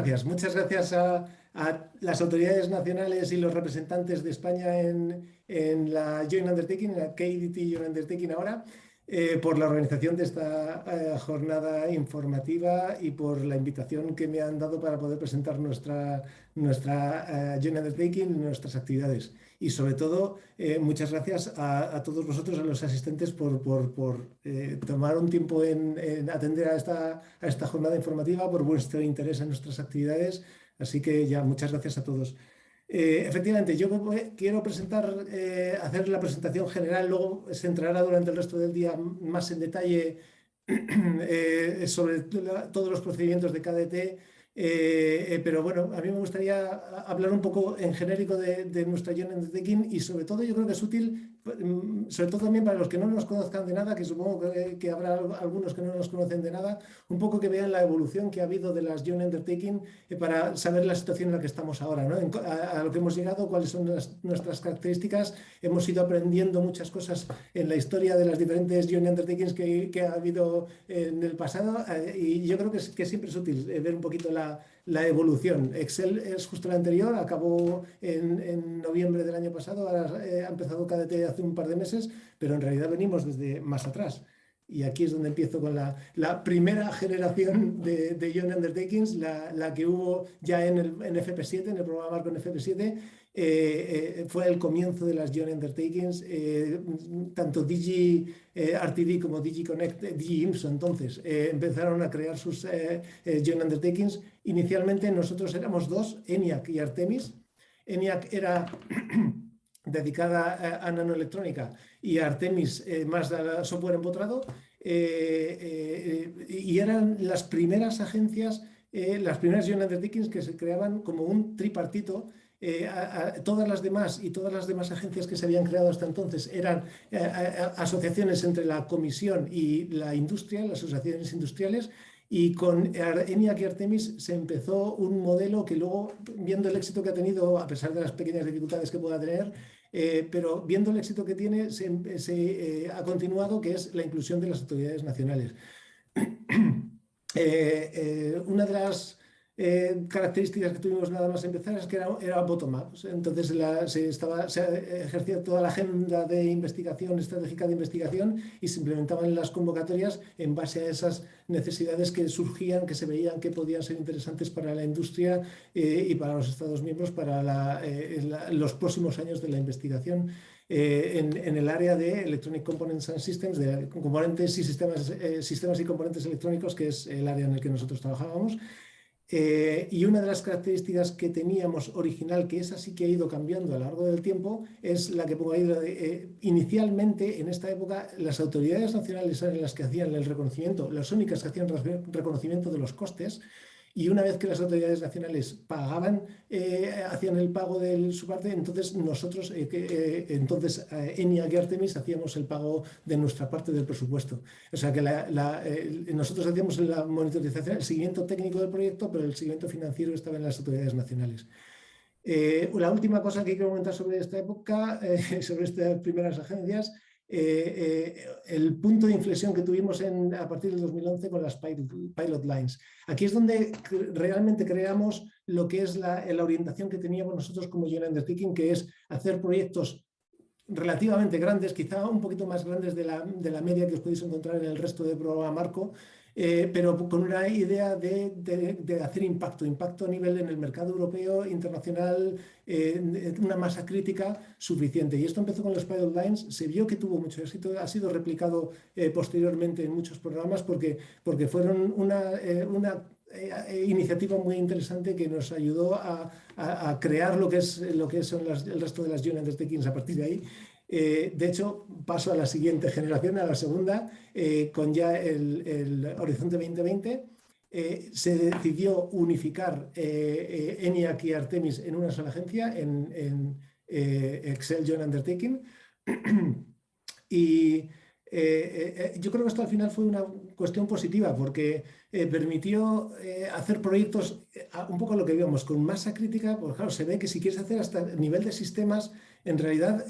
Gracias. Muchas gracias a las autoridades nacionales y los representantes de España en la Joint Undertaking, en la KDT Joint Undertaking ahora, por la organización de esta jornada informativa y por la invitación que me han dado para poder presentar nuestra Joint Undertaking y nuestras actividades. Y sobre todo, muchas gracias a todos vosotros, a los asistentes, por tomar un tiempo en atender a esta jornada informativa, por vuestro interés en nuestras actividades. Así que ya, muchas gracias a todos. Efectivamente, yo quiero hacer la presentación general, luego se entrará durante el resto del día más en detalle sobre todos los procedimientos de KDT. Pero bueno, a mí me gustaría hablar un poco en genérico de nuestra Joint Undertaking y sobre todo yo creo que es útil, sobre todo también para los que no nos conozcan de nada, que supongo que habrá algunos que no nos conocen de nada, un poco que vean la evolución que ha habido de las Joint Undertaking para saber la situación en la que estamos ahora, ¿no? A lo que hemos llegado, cuáles son nuestras características. Hemos ido aprendiendo muchas cosas en la historia de las diferentes Joint Undertakings que ha habido en el pasado, y yo creo que siempre es útil ver un poquito la evolución. Excel es justo la anterior, acabó en noviembre del año pasado, ahora ha empezado KDT hace un par de meses, pero en realidad venimos desde más atrás. Y aquí es donde empiezo con la primera generación de Joint Undertakings, la que hubo ya en FP7, en el programa marco en FP7. Fue el comienzo de las Joint Undertakings. Tanto Digi RTD como Digi Connect, Digi IMSO entonces, empezaron a crear sus Joint Undertakings. Inicialmente nosotros éramos dos, ENIAC y Artemis. ENIAC era dedicada a nanoelectrónica y Artemis más a software empotrado, y eran las primeras agencias, las primeras Joint Undertakings que se creaban como un tripartito. Todas las demás agencias que se habían creado hasta entonces eran asociaciones entre la comisión y la industria, las asociaciones industriales. Y con ENIAC y Artemis se empezó un modelo que luego, viendo el éxito que ha tenido, a pesar de las pequeñas dificultades que pueda tener, pero viendo el éxito que tiene, se ha continuado, que es la inclusión de las autoridades nacionales. Una de las características que tuvimos nada más empezar es que era bottom-up. Entonces se ejercía toda la agenda de investigación, estratégica de investigación, y se implementaban las convocatorias en base a esas necesidades que surgían, que se veían que podían ser interesantes para la industria y para los Estados miembros para los próximos años de la investigación. En el área de Electronic Components and Systems, de componentes y sistemas y componentes electrónicos, que es el área en el que nosotros trabajábamos. Y una de las características que teníamos original, que esa sí que ha ido cambiando a lo largo del tiempo, es la que pongo ahí. Inicialmente, en esta época, las autoridades nacionales eran las que hacían el reconocimiento, las únicas que hacían reconocimiento de los costes. Y una vez que las autoridades nacionales pagaban, hacían el pago de su parte, entonces nosotros, ENIAC y Artemis, hacíamos el pago de nuestra parte del presupuesto. O sea que nosotros hacíamos la monitorización, el seguimiento técnico del proyecto, pero el seguimiento financiero estaba en las autoridades nacionales. La última cosa que quiero comentar sobre esta época, sobre estas primeras agencias, el punto de inflexión que tuvimos a partir del 2011 con las pilot lines. Aquí es donde realmente creamos lo que es la orientación que teníamos nosotros como Joint Undertaking, que es hacer proyectos relativamente grandes, quizá un poquito más grandes de la media que os podéis encontrar en el resto del programa marco, pero con una idea de hacer impacto a nivel en el mercado europeo, internacional, una masa crítica suficiente. Y esto empezó con los pilot lines, se vio que tuvo mucho éxito, ha sido replicado posteriormente en muchos programas porque fueron una iniciativa muy interesante que nos ayudó a crear lo que son el resto de las Joint Undertakings a partir de ahí. De hecho, paso a la siguiente generación, a la segunda, con ya el Horizonte 2020. Se decidió unificar ENIAC y Artemis en una sola agencia, en Excel Joint Undertaking. Y yo creo que esto al final fue una cuestión positiva porque permitió hacer proyectos un poco a lo que vimos, con masa crítica, porque claro, se ve que si quieres hacer hasta nivel de sistemas, en realidad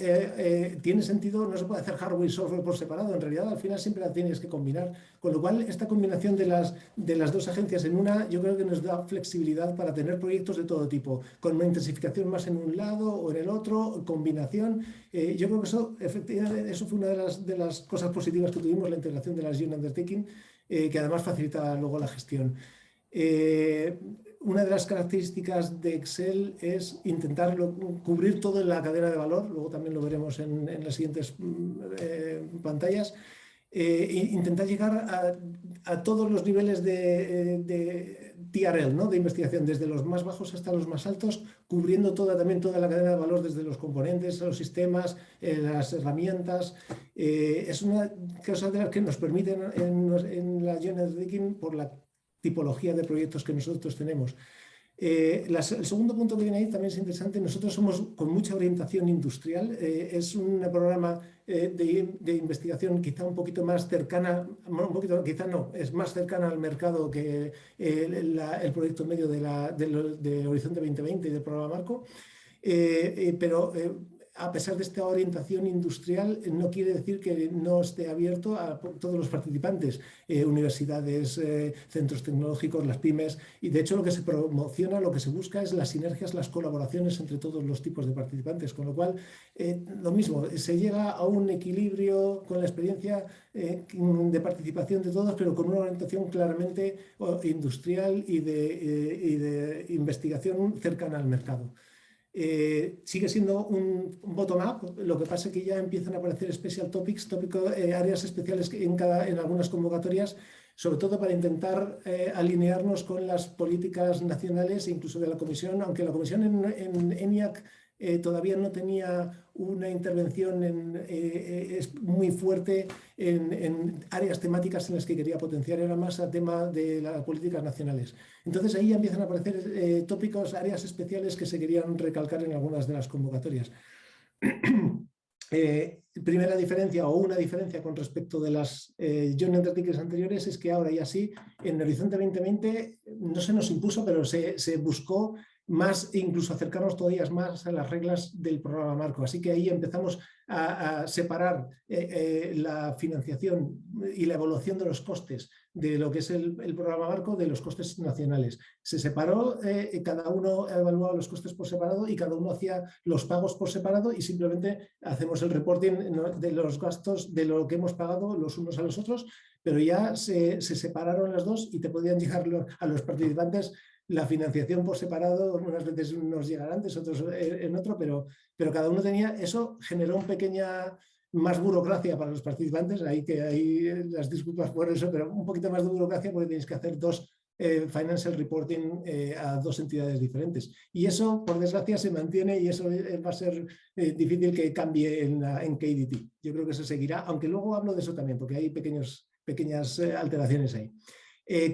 tiene sentido, no se puede hacer hardware y software por separado, en realidad al final siempre la tienes que combinar, con lo cual esta combinación de las dos agencias en una, yo creo que nos da flexibilidad para tener proyectos de todo tipo, con una intensificación más en un lado o en el otro, combinación. Yo creo que eso, efectivamente, eso fue una de las cosas positivas que tuvimos, la integración de las Joint Undertaking, que además facilita luego la gestión. Una de las características de Excel es intentar cubrir todo en la cadena de valor, luego también lo veremos en las siguientes pantallas, intentar llegar a todos los niveles de TRL, ¿no? De investigación, desde los más bajos hasta los más altos, cubriendo también toda la cadena de valor, desde los componentes, los sistemas, las herramientas. Es una cosa de las que nos permiten en la Joint Undertaking por la tipología de proyectos que nosotros tenemos. El segundo punto que viene ahí también es interesante. Nosotros somos con mucha orientación industrial. Es un programa de investigación quizá un poquito más cercana, quizá no, es más cercana al mercado que el proyecto medio de Horizonte 2020 y del programa Marco. Pero a pesar de esta orientación industrial, no quiere decir que no esté abierto a todos los participantes, universidades, centros tecnológicos, las pymes, y de hecho lo que se promociona, lo que se busca es las sinergias, las colaboraciones entre todos los tipos de participantes, con lo cual, lo mismo, se llega a un equilibrio con la experiencia de participación de todos, pero con una orientación claramente industrial y de investigación cercana al mercado. Sigue siendo un bottom-up, lo que pasa es que ya empiezan a aparecer special topics, áreas especiales en algunas convocatorias, sobre todo para intentar alinearnos con las políticas nacionales e incluso de la Comisión, aunque la Comisión en ENIAC todavía no tenía una intervención muy fuerte en áreas temáticas en las que quería potenciar, era más a tema de las políticas nacionales. Entonces ahí empiezan a aparecer tópicos, áreas especiales que se querían recalcar en algunas de las convocatorias. Primera diferencia o una diferencia con respecto de las Joint Undertakings anteriores es que ahora ya sí, en Horizonte 2020 no se nos impuso, pero se buscó más, incluso acercarnos todavía más a las reglas del programa Marco. Así que ahí empezamos a separar la financiación y la evaluación de los costes de lo que es el programa Marco de los costes nacionales. Se separó, cada uno evaluaba los costes por separado y cada uno hacía los pagos por separado y simplemente hacemos el reporting de los gastos de lo que hemos pagado los unos a los otros, pero ya se separaron las dos y te podían llegar a los participantes la financiación por separado. Unas veces nos llegará antes, otros en otro, pero cada uno tenía, eso generó un pequeña más burocracia para los participantes, ahí las disculpas por eso, pero un poquito más de burocracia porque tenéis que hacer dos financial reporting a dos entidades diferentes. Y eso, por desgracia, se mantiene y eso va a ser difícil que cambie en KDT. Yo creo que eso seguirá, aunque luego hablo de eso también, porque hay pequeñas alteraciones ahí.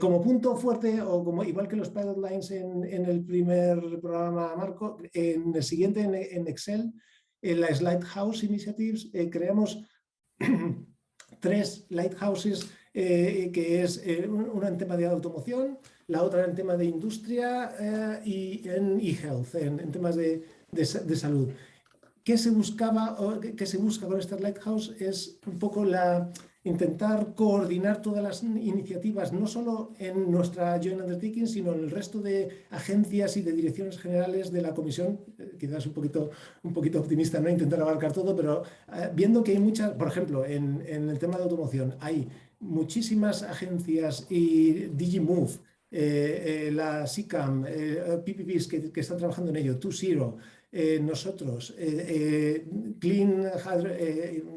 Como punto fuerte, o igual que los pilot lines en el primer programa Marco, en el siguiente, en Excel, en las Lighthouse Initiatives, creamos 3 lighthouses, que es una en tema de automoción, la otra en tema de industria y en e-health, en temas de salud. ¿Qué se busca con estas Lighthouse? Es un poco intentar coordinar todas las iniciativas, no solo en nuestra Joint Undertaking, sino en el resto de agencias y de direcciones generales de la Comisión. Quizás un poquito optimista, no intentar abarcar todo, pero viendo que hay muchas, por ejemplo, en el tema de automoción, hay muchísimas agencias y DigiMove, la SICAM, PPPs que están trabajando en ello, 2Zero, nosotros, Clean,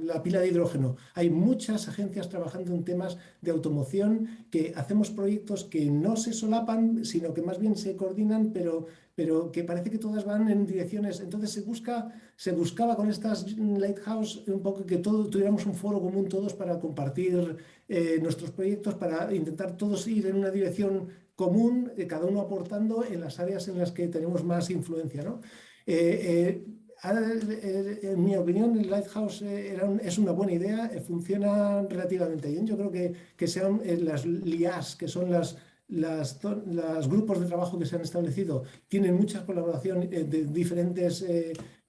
la pila de hidrógeno. Hay muchas agencias trabajando en temas de automoción que hacemos proyectos que no se solapan, sino que más bien se coordinan, pero que parece que todas van en direcciones. Entonces se buscaba con estas Lighthouse un poco que tuviéramos un foro común todos para compartir nuestros proyectos, para intentar todos ir en una dirección común, cada uno aportando en las áreas en las que tenemos más influencia, ¿no? En mi opinión, el Lighthouse es una buena idea, funciona relativamente bien. Yo creo que sean las LIAs, que son los grupos de trabajo que se han establecido, tienen mucha colaboración de diferentes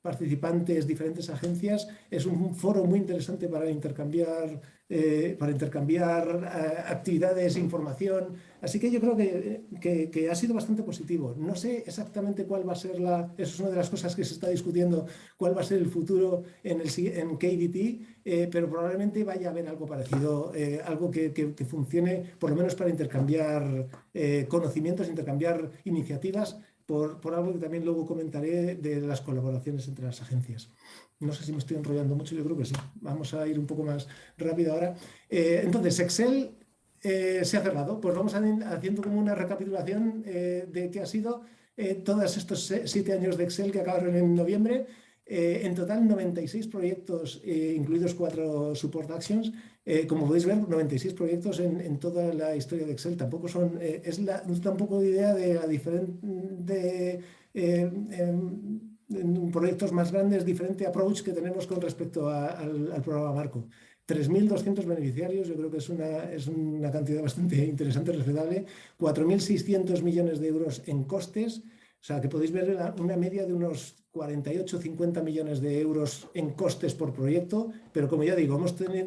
participantes, diferentes agencias. Es un foro muy interesante para intercambiar actividades, información. Así que yo creo que ha sido bastante positivo. No sé exactamente cuál va a ser eso es una de las cosas que se está discutiendo, cuál va a ser el futuro en KDT, pero probablemente vaya a haber algo parecido, algo que funcione por lo menos para intercambiar conocimientos, intercambiar iniciativas, por algo que también luego comentaré de las colaboraciones entre las agencias. No sé si me estoy enrollando mucho, yo creo que sí. Vamos a ir un poco más rápido ahora. Entonces, Excel se ha cerrado. Pues vamos haciendo como una recapitulación de qué ha sido todos estos 7 años de Excel que acabaron en noviembre. En total, 96 proyectos, incluidos 4 support actions. Como podéis ver, 96 proyectos en toda la historia de Excel. Tampoco son, nos da un poco de idea de la diferente en proyectos más grandes, diferente approach que tenemos con respecto al programa Marco. 3.200 beneficiarios, yo creo que es una cantidad bastante interesante, respetable. 4.600 millones de euros en costes. O sea, que podéis ver una media de unos 48-50 millones de euros en costes por proyecto, pero como ya digo,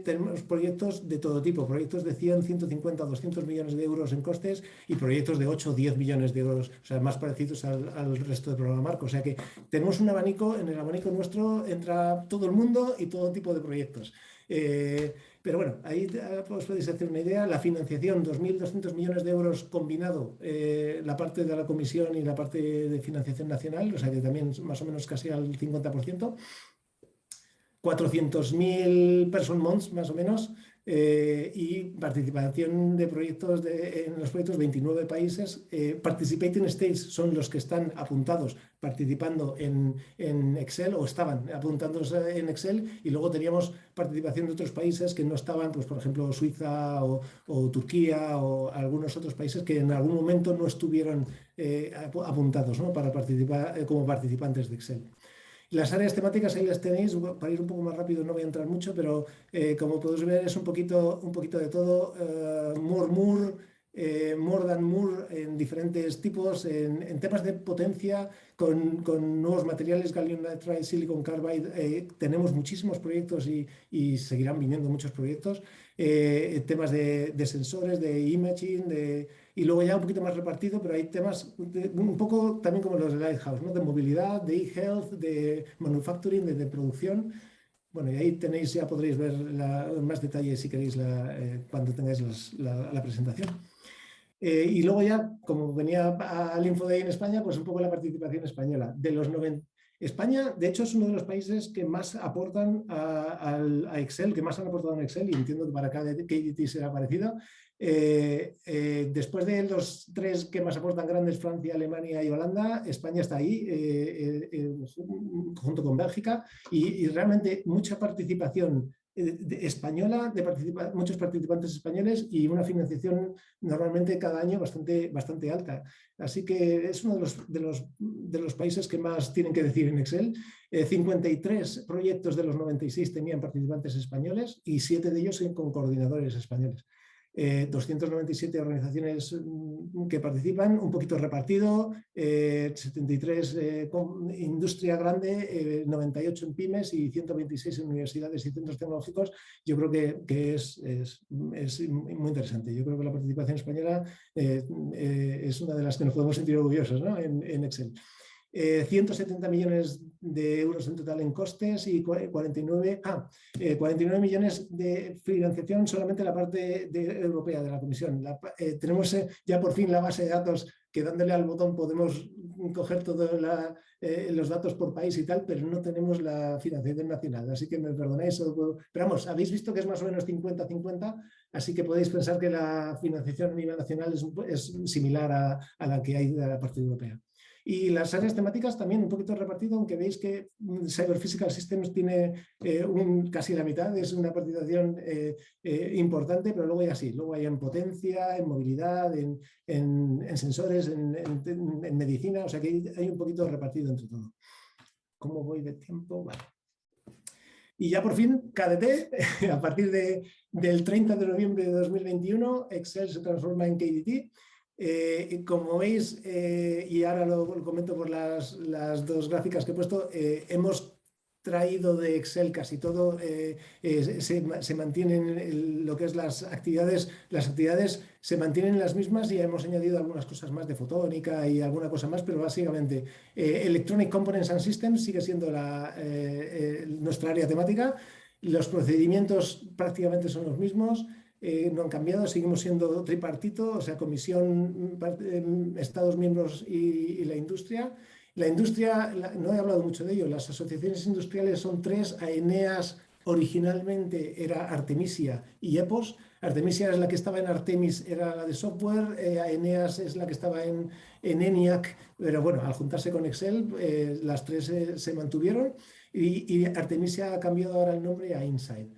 tenemos proyectos de todo tipo, proyectos de 100, 150, 200 millones de euros en costes y proyectos de 8 o 10 millones de euros, o sea, más parecidos al resto del programa Marco. O sea que tenemos un abanico, en el abanico nuestro entra todo el mundo y todo tipo de proyectos. Pero bueno, ahí os podéis hacer una idea. La financiación, 2.200 millones de euros combinado, la parte de la comisión y la parte de financiación nacional, o sea que también más o menos casi al 50%. 400.000 person months más o menos, y participación de proyectos en los proyectos 29 países. Participating states son los que están apuntados participando en Excel o estaban apuntándose en Excel, y luego teníamos participación de otros países que no estaban, pues por ejemplo Suiza o Turquía o algunos otros países que en algún momento no estuvieron apuntados, ¿no?, para participar como participantes de Excel. Las áreas temáticas ahí las tenéis. Para ir un poco más rápido no voy a entrar mucho, pero como podéis ver es un poquito de todo. More than Moore en diferentes tipos, en temas de potencia, con nuevos materiales, gallium nitride, silicon carbide. Tenemos muchísimos proyectos y seguirán viniendo muchos proyectos. Temas de sensores, de imaging, y luego ya un poquito más repartido, pero hay temas un poco también como los de Lighthouse, ¿no?, de movilidad, de e-health, de manufacturing, de producción. Bueno, y ahí tenéis, ya podréis ver más detalles si queréis cuando tengáis la presentación. Y luego ya, como venía al InfoDay en España, pues un poco la participación española. España, de hecho, es uno de los países que más aportan a Excel, que más han aportado en Excel, y entiendo que para KDT será parecido. Después de los 3 que más aportan grandes, Francia, Alemania y Holanda, España está ahí, junto con Bélgica, y realmente mucha participación española, muchos participantes españoles, y una financiación normalmente cada año bastante alta. Así que es uno de los países que más tienen que decir en Excel. 53 proyectos de los 96 tenían participantes españoles y 7 de ellos con coordinadores españoles. 297 organizaciones que participan, un poquito repartido, 73 con industria grande, 98 en pymes y 126 en universidades y centros tecnológicos. Yo creo que es muy interesante. Yo creo que la participación española es una de las que nos podemos sentir orgullosos, ¿no?, en Excel. 170 millones de euros en total en costes y 49 millones de financiación solamente la parte europea de la Comisión. Tenemos ya por fin la base de datos que, dándole al botón, podemos coger todos los datos por país y tal, pero no tenemos la financiación nacional, así que me perdonáis. Pero vamos, habéis visto que es más o menos 50-50, así que podéis pensar que la financiación a nivel nacional es similar a la que hay de la parte europea. Y las áreas temáticas también un poquito repartido, aunque veis que Cyber Physical Systems tiene casi la mitad, es una participación importante, pero luego ya sí, luego hay en potencia, en movilidad, en sensores, en medicina, o sea que hay un poquito repartido entre todo. ¿Cómo voy de tiempo? Vale. Y ya por fin, KDT, a partir del 30 de noviembre de 2021, Excel se transforma en KDT. Como veis, y ahora lo comento por las dos gráficas que he puesto, hemos traído de Excel casi todo, se mantienen lo que es las actividades se mantienen las mismas y hemos añadido algunas cosas más de fotónica y alguna cosa más, pero básicamente Electronic Components and Systems sigue siendo nuestra área temática, los procedimientos prácticamente son los mismos. No han cambiado, seguimos siendo tripartito, o sea, comisión, Estados miembros y la industria. La industria, no he hablado mucho de ello, las asociaciones industriales son tres. AENEAS originalmente era Artemisia y EPOS. Artemisia es la que estaba en Artemis, era la de software. AENEAS es la que estaba en ENIAC, pero bueno, al juntarse con Excel, las tres se mantuvieron y Artemisia ha cambiado ahora el nombre a Insight.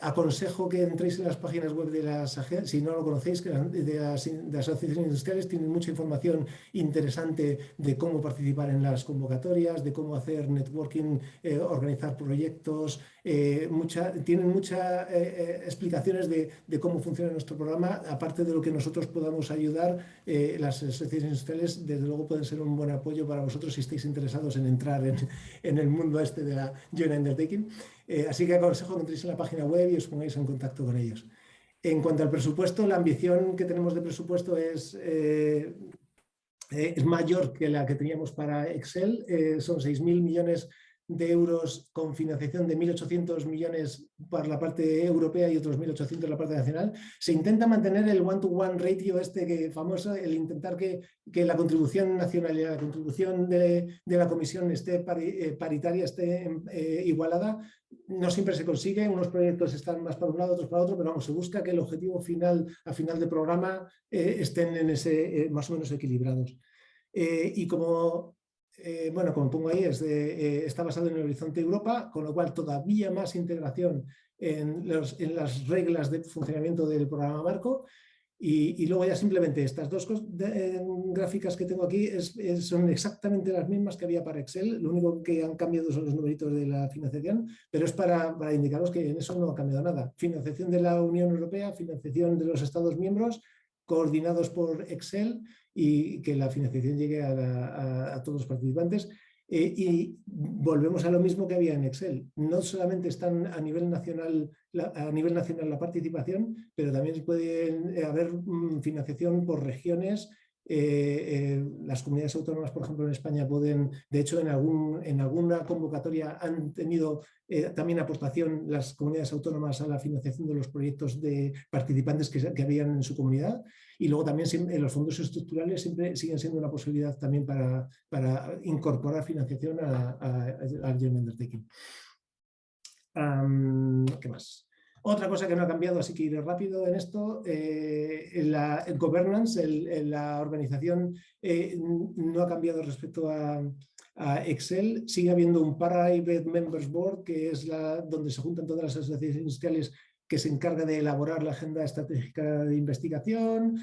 Aconsejo que entréis en las páginas web de las agencias, si no lo conocéis, de las asociaciones industriales, tienen mucha información interesante de cómo participar en las convocatorias, de cómo hacer networking, organizar proyectos, tienen muchas explicaciones de cómo funciona nuestro programa, aparte de lo que nosotros podamos ayudar. Las asociaciones industriales desde luego pueden ser un buen apoyo para vosotros si estáis interesados en entrar en el mundo este de la Joint Undertaking. Así que aconsejo que entréis en la página web y os pongáis en contacto con ellos. En cuanto al presupuesto, la ambición que tenemos de presupuesto es mayor que la que teníamos para Excel. Son 6.000 millones de euros con financiación de 1.800 millones para la parte europea y otros 1.800 en la parte nacional. Se intenta mantener el one-to-one ratio que famoso, el intentar que la contribución nacional y la contribución de la comisión esté paritaria, esté igualada. No siempre se consigue, unos proyectos están más para un lado, otros para otro, pero vamos, se busca que el objetivo final, a final de programa, estén en ese más o menos equilibrados. Y bueno, como pongo ahí, está basado en el Horizonte Europa, con lo cual todavía más integración en las reglas de funcionamiento del programa marco. Y luego ya simplemente estas dos gráficas que tengo aquí son exactamente las mismas que había para Excel. Lo único que han cambiado son los numeritos de la financiación, pero es para indicaros que en eso no ha cambiado nada. Financiación de la Unión Europea, financiación de los Estados miembros, coordinados por Excel, y que la financiación llegue a todos los participantes. Y volvemos a lo mismo que había en Excel. No solamente están a nivel nacional la participación, pero también puede haber financiación por regiones. Las comunidades autónomas, por ejemplo, en España pueden, de hecho, en alguna convocatoria han tenido también aportación las comunidades autónomas a la financiación de los proyectos de participantes que habían en su comunidad. Y luego también los fondos estructurales siempre siguen siendo una posibilidad también para incorporar financiación al Joint Undertaking. ¿Qué más? Otra cosa que no ha cambiado, así que iré rápido en esto, el governance, la organización no ha cambiado respecto a Excel. Sigue habiendo un Private Members Board, que es donde se juntan todas las asociaciones industriales, que se encarga de elaborar la agenda estratégica de investigación,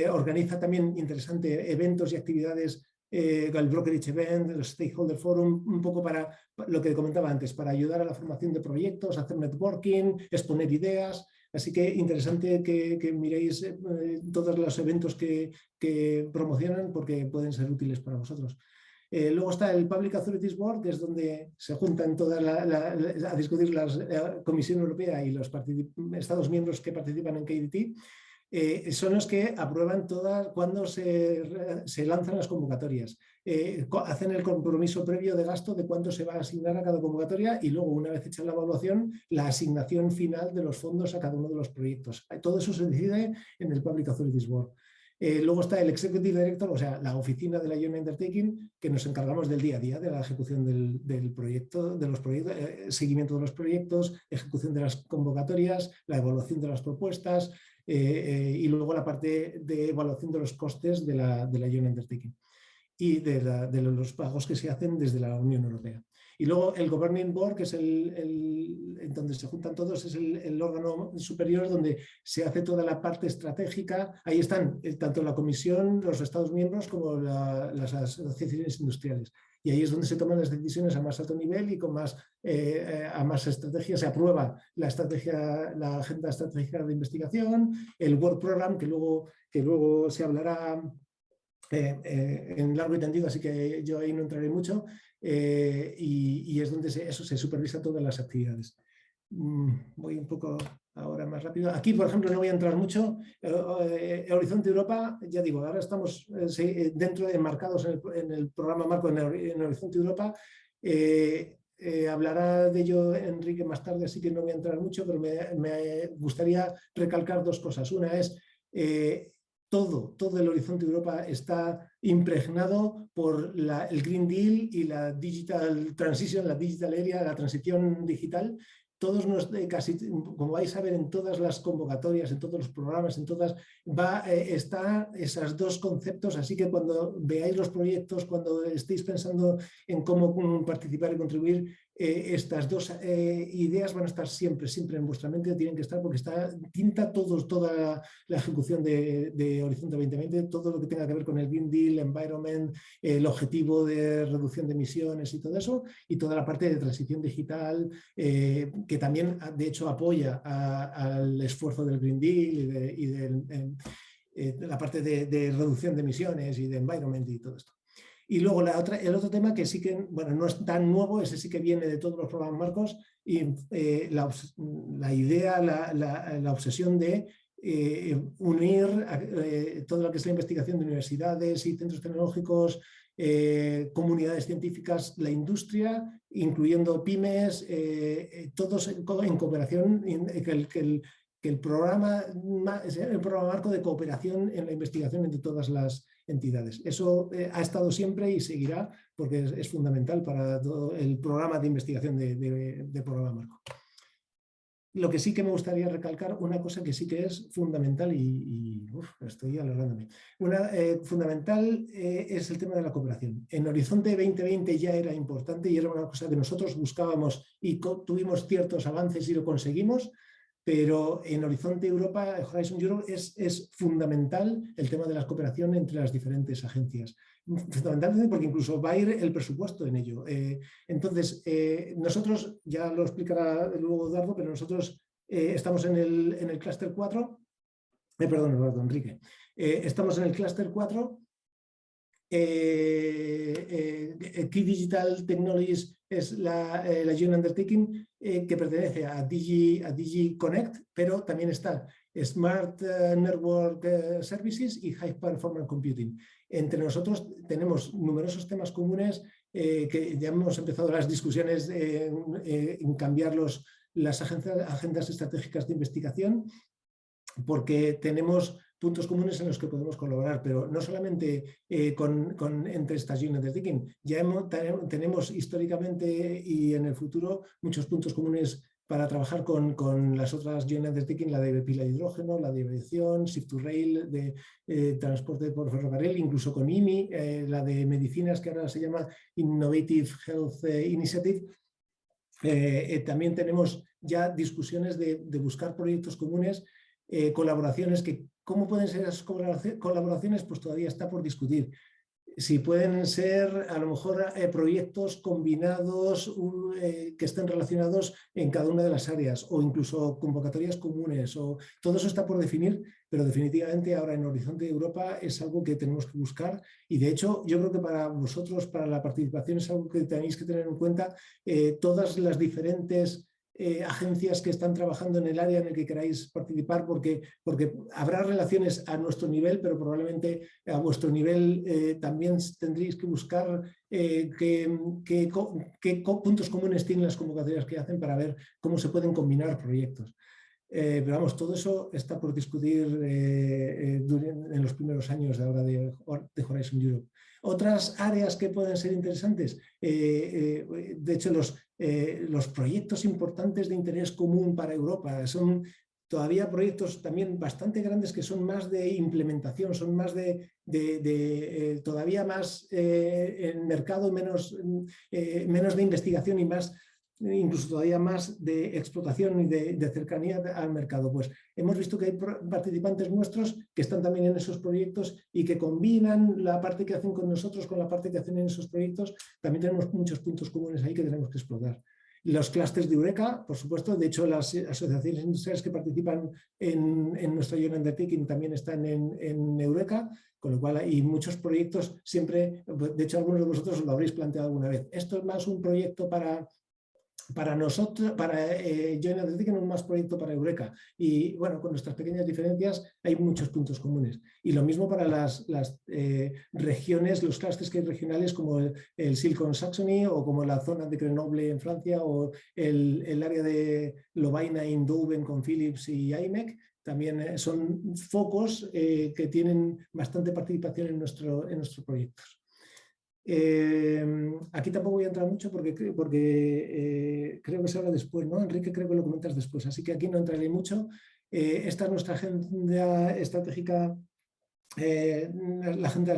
organiza también, interesante, eventos y actividades, el Brokerage Event, el Stakeholder Forum, un poco para lo que comentaba antes, para ayudar a la formación de proyectos, hacer networking, exponer ideas. Así que interesante que miréis todos los eventos que promocionan, porque pueden ser útiles para vosotros. Luego está el Public Authorities Board, que es donde se juntan todas a discutir la Comisión Europea y los Estados miembros que participan en KDT. Son los que aprueban todas cuando se lanzan las convocatorias. Hacen el compromiso previo de gasto de cuánto se va a asignar a cada convocatoria y luego, una vez hecha la evaluación, la asignación final de los fondos a cada uno de los proyectos. Todo eso se decide en el Public Authorities Board. Luego está el Executive Director, o sea, la oficina de la Joint Undertaking, que nos encargamos del día a día, de la ejecución del proyecto, de los proyectos, seguimiento de los proyectos, ejecución de las convocatorias, la evaluación de las propuestas, y luego la parte de evaluación de los costes de la Joint Undertaking. y de los pagos que se hacen desde la Unión Europea. Y luego el Governing Board, que es en donde se juntan todos, es el órgano superior donde se hace toda la parte estratégica. Ahí están tanto la Comisión, los Estados miembros, como las asociaciones industriales. Y ahí es donde se toman las decisiones a más alto nivel y con a más estrategia. Se aprueba la agenda estratégica de investigación, el Work Program, que luego se hablará en largo y tendido, así que yo ahí no entraré mucho, y es donde eso se supervisa todas las actividades. Voy un poco ahora más rápido. Aquí, por ejemplo, no voy a entrar mucho. Horizonte Europa, ya digo, ahora estamos dentro de enmarcados en el programa marco en Horizonte Europa. Hablará de ello Enrique más tarde, así que no voy a entrar mucho, pero me gustaría recalcar dos cosas. Una es todo el Horizonte Europa está impregnado por el Green Deal y la Digital Transition, la Digital Area, la transición digital. Todos casi, como vais a ver en todas las convocatorias, en todos los programas, está esos dos conceptos, así que cuando veáis los proyectos, cuando estéis pensando en cómo participar y contribuir, estas dos ideas van a estar siempre en vuestra mente, tienen que estar porque tinta toda la ejecución de Horizonte 2020, todo lo que tenga que ver con el Green Deal, Environment, el objetivo de reducción de emisiones y todo eso, y toda la parte de transición digital, que también de hecho apoya al esfuerzo del Green Deal y de la parte de reducción de emisiones y de Environment y todo esto. Y luego el otro tema que sí que, bueno, no es tan nuevo, ese sí que viene de todos los programas marcos, y la idea, la obsesión de unir todo lo que es la investigación de universidades y centros tecnológicos, comunidades científicas, la industria, incluyendo pymes, todos en cooperación, que el programa marco de cooperación en la investigación entre todas las entidades. Eso ha estado siempre y seguirá porque es fundamental para todo el programa de investigación de programa marco. Lo que sí que me gustaría recalcar, una cosa que sí que es fundamental estoy alargándome. Fundamental es el tema de la cooperación. En Horizonte 2020 ya era importante y era una cosa que nosotros buscábamos y tuvimos ciertos avances y lo conseguimos, pero en Horizonte Europa, Horizon Europe, es fundamental el tema de la cooperación entre las diferentes agencias. Fundamentalmente porque incluso va a ir el presupuesto en ello. Entonces, nosotros, ya lo explicará luego Eduardo, pero nosotros estamos en el clúster 4, perdón, Eduardo, Enrique. Estamos en el clúster 4. Key Digital Technologies es la Joint Undertaking que pertenece a DG Connect, pero también está Smart Network Services y High Performance Computing. Entre nosotros tenemos numerosos temas comunes que ya hemos empezado las discusiones en cambiar las agendas estratégicas de investigación, porque tenemos puntos comunes en los que podemos colaborar, pero no solamente entre estas Joint Undertaking. Ya tenemos históricamente y en el futuro muchos puntos comunes para trabajar con las otras Joint Undertaking, la de pila de hidrógeno, la de aviación, Shift to Rail, de transporte por ferrocarril, incluso con IMI, la de medicinas que ahora se llama Innovative Health Initiative. También tenemos ya discusiones de buscar proyectos comunes, colaboraciones ¿cómo pueden ser esas colaboraciones? Pues todavía está por discutir. Si pueden ser a lo mejor proyectos combinados que estén relacionados en cada una de las áreas o incluso convocatorias comunes. Todo eso está por definir, pero definitivamente ahora en Horizonte Europa es algo que tenemos que buscar y de hecho yo creo que para vosotros, para la participación es algo que tenéis que tener en cuenta todas las diferentes agencias que están trabajando en el área en el que queráis participar porque habrá relaciones a nuestro nivel, pero probablemente a vuestro nivel también tendréis que buscar qué puntos comunes tienen las convocatorias que hacen para ver cómo se pueden combinar proyectos. Pero vamos, todo eso está por discutir en los primeros años de ahora de Horizon Europe. Otras áreas que pueden ser interesantes, de hecho los proyectos importantes de interés común para Europa son todavía proyectos también bastante grandes que son más de implementación, son más todavía más en mercado, menos de investigación y más, incluso todavía más de explotación y de cercanía al mercado. Pues hemos visto que hay participantes nuestros que están también en esos proyectos y que combinan la parte que hacen con nosotros con la parte que hacen en esos proyectos. También tenemos muchos puntos comunes ahí que tenemos que explotar. Los clústeres de Eureka, por supuesto, de hecho las asociaciones industriales que participan en nuestro Joint Undertaking también están en Eureka, con lo cual hay muchos proyectos siempre, de hecho algunos de vosotros lo habréis planteado alguna vez. Esto es más un proyecto para nosotros, para Joint Undertaking, es más proyecto para Eureka. Y bueno, con nuestras pequeñas diferencias hay muchos puntos comunes. Y lo mismo para las regiones, los clústeres que hay regionales como el Silicon Saxony o como la zona de Grenoble en Francia o el área de Lovaina en Douben con Philips y IMEC. También son focos que tienen bastante participación en nuestros proyectos. Aquí tampoco voy a entrar mucho porque creo que se habla después, ¿no? Enrique, creo que lo comentas después, así que aquí no entraré mucho. Esta es nuestra agenda estratégica, la agenda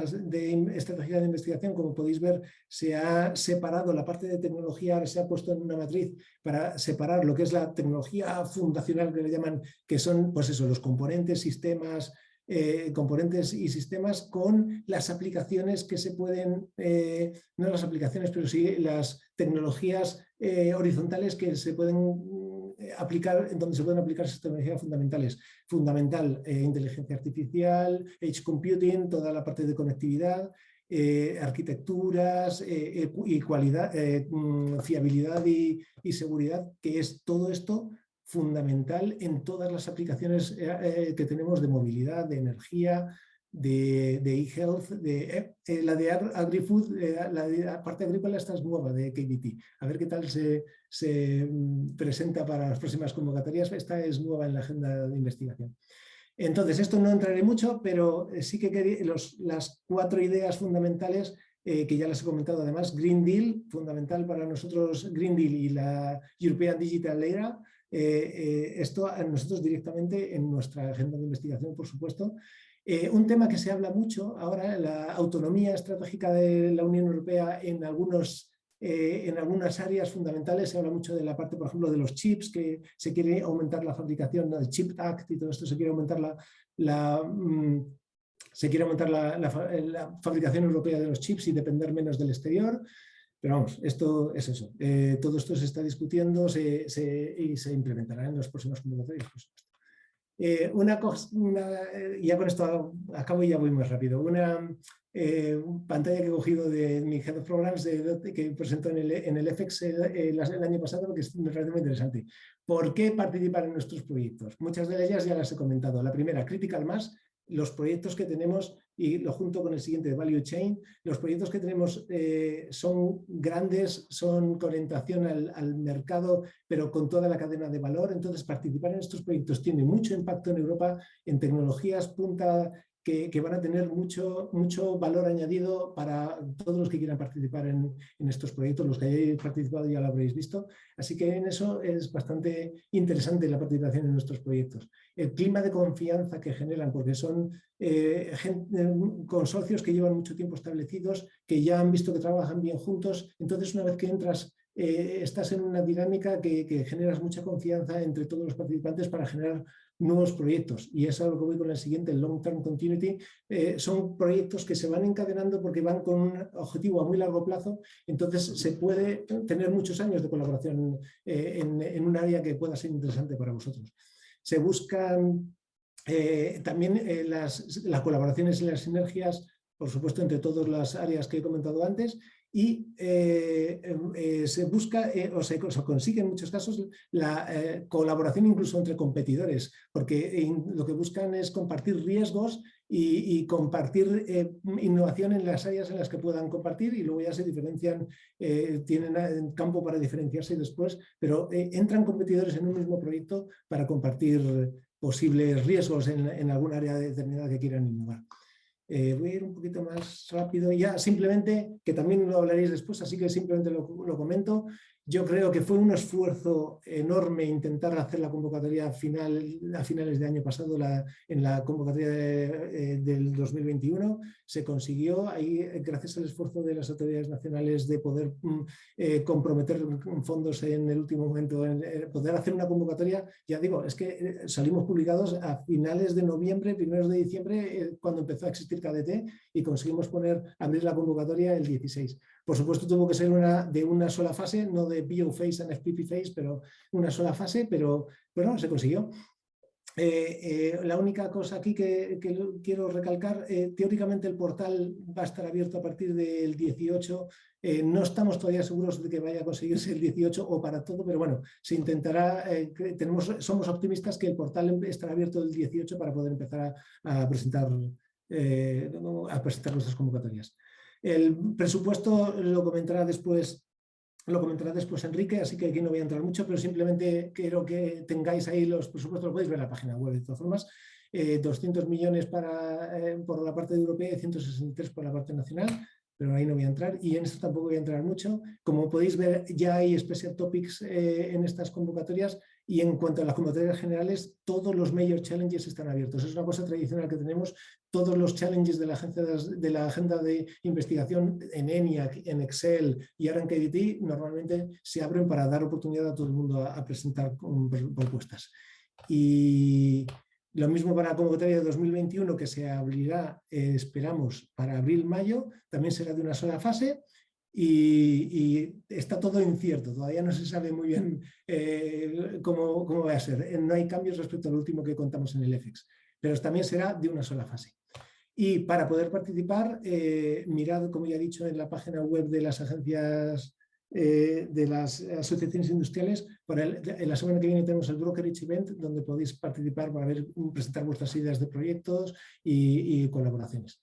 estratégica de investigación. Como podéis ver, se ha separado la parte de tecnología, se ha puesto en una matriz para separar lo que es la tecnología fundacional, que le llaman, que son pues eso, los componentes, sistemas, componentes y sistemas, con las aplicaciones que se pueden, no las aplicaciones, pero sí las tecnologías horizontales que se pueden aplicar, donde se pueden aplicar esas tecnologías fundamentales. Fundamental, inteligencia artificial, edge computing, toda la parte de conectividad, arquitecturas y cualidad, fiabilidad y seguridad, que es todo esto fundamental en todas las aplicaciones que tenemos de movilidad, de energía, de e-health, la de agri-food, la parte agrícola. Esta es nueva de KBT. A ver qué tal se presenta para las próximas convocatorias. Esta es nueva en la agenda de investigación. Entonces, esto no entraré mucho, pero sí que quería las 4 ideas fundamentales que ya les he comentado. Además, Green Deal, fundamental para nosotros, Green Deal y la European Digital Era. Esto a nosotros directamente en nuestra agenda de investigación, por supuesto. Un tema que se habla mucho ahora, la autonomía estratégica de la Unión Europea en algunas áreas fundamentales. Se habla mucho de la parte, por ejemplo, de los chips, que se quiere aumentar la fabricación, el Chip Act y todo esto, se quiere aumentar la fabricación europea de los chips y depender menos del exterior. Pero vamos, esto es eso. Todo esto se está discutiendo y se implementará en los próximos convocatorios, por supuesto. Ya con esto acabo y ya voy más rápido. Una pantalla que he cogido de mi Head of Programs que presentó en el FX el año pasado, porque me parece muy interesante. ¿Por qué participar en nuestros proyectos? Muchas de ellas ya las he comentado. La primera, Critical Mass. Los proyectos que tenemos, y lo junto con el siguiente, Value Chain, los proyectos que tenemos son grandes, son con orientación al mercado, pero con toda la cadena de valor. Entonces, participar en estos proyectos tiene mucho impacto en Europa, en tecnologías punta que van a tener mucho valor añadido para todos los que quieran participar en estos proyectos. Los que hayáis participado ya lo habréis visto. Así que en eso es bastante interesante la participación en nuestros proyectos. El clima de confianza que generan, porque son consorcios que llevan mucho tiempo establecidos, que ya han visto que trabajan bien juntos. Entonces, una vez que entras, estás en una dinámica que generas mucha confianza entre todos los participantes para generar nuevos proyectos. Y eso es a lo que voy con el siguiente, el Long Term Continuity. Son proyectos que se van encadenando porque van con un objetivo a muy largo plazo. Entonces, se puede tener muchos años de colaboración en un área que pueda ser interesante para vosotros. Se buscan también las colaboraciones y las sinergias, por supuesto, entre todas las áreas que he comentado antes, y se busca o se consigue en muchos casos la colaboración incluso entre competidores, porque lo que buscan es compartir riesgos y compartir innovación en las áreas en las que puedan compartir, y luego ya se diferencian, tienen campo para diferenciarse después, pero entran competidores en un mismo proyecto para compartir posibles riesgos en algún área determinada que quieran innovar. Voy a ir un poquito más rápido, ya simplemente, que también lo hablaréis después, así que simplemente lo comento. Yo creo que fue un esfuerzo enorme intentar hacer la convocatoria a finales de año pasado, en la convocatoria del 2021. Se consiguió ahí, gracias al esfuerzo de las autoridades nacionales de poder comprometer fondos en el último momento, poder hacer una convocatoria. Ya digo, es que salimos publicados a finales de noviembre, primeros de diciembre, cuando empezó a existir KDT, y conseguimos abrir la convocatoria el 16. Por supuesto, tuvo que ser de una sola fase, no de PO phase and FPP phase, pero una sola fase, pero no, se consiguió. La única cosa aquí que quiero recalcar, teóricamente el portal va a estar abierto a partir del 18. No estamos todavía seguros de que vaya a conseguirse el 18 o para todo, pero bueno, se intentará. Somos optimistas que el portal estará abierto el 18 para poder empezar a presentar nuestras convocatorias. El presupuesto lo comentará después Enrique, así que aquí no voy a entrar mucho, pero simplemente quiero que tengáis ahí los presupuestos, lo podéis ver en la página web de todas formas. 200 millones por la parte europea y 163 por la parte nacional, pero ahí no voy a entrar, y en esto tampoco voy a entrar mucho. Como podéis ver, ya hay special topics en estas convocatorias, y en cuanto a las convocatorias generales, todos los major challenges están abiertos. Es una cosa tradicional que tenemos. Todos los challenges de la agenda de investigación en ENIAC, en Excel y ahora en KDT normalmente se abren para dar oportunidad a todo el mundo a presentar propuestas. Y lo mismo para la convocatoria de 2021, que se abrirá, esperamos, para abril-mayo, también será de una sola fase. Y está todo incierto, todavía no se sabe muy bien cómo va a ser. No hay cambios respecto al último que contamos en el EFEX, pero también será de una sola fase. Y para poder participar, mirad, como ya he dicho, en la página web de las agencias, de las asociaciones industriales. En la semana que viene tenemos el Brokerage Event, donde podéis participar para presentar vuestras ideas de proyectos y colaboraciones.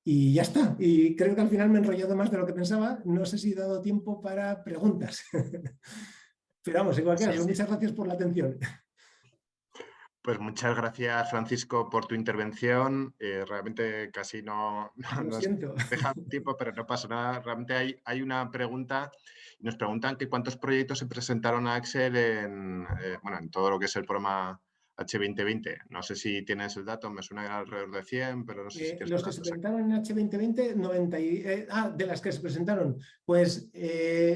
Y ya está. Y creo que al final me he enrollado más de lo que pensaba. No sé si he dado tiempo para preguntas. Pero vamos, en cualquier caso, muchas gracias por la atención. Pues muchas gracias, Francisco, por tu intervención. Realmente casi no nos deja tiempo, pero no pasa nada. Realmente hay una pregunta. Nos preguntan que cuántos proyectos se presentaron a Accel en todo lo que es el programa H2020. No sé si tienes el dato, me suena alrededor de 100, pero no sé si tienes los que se presentaron en H2020, 90 de las que se presentaron, pues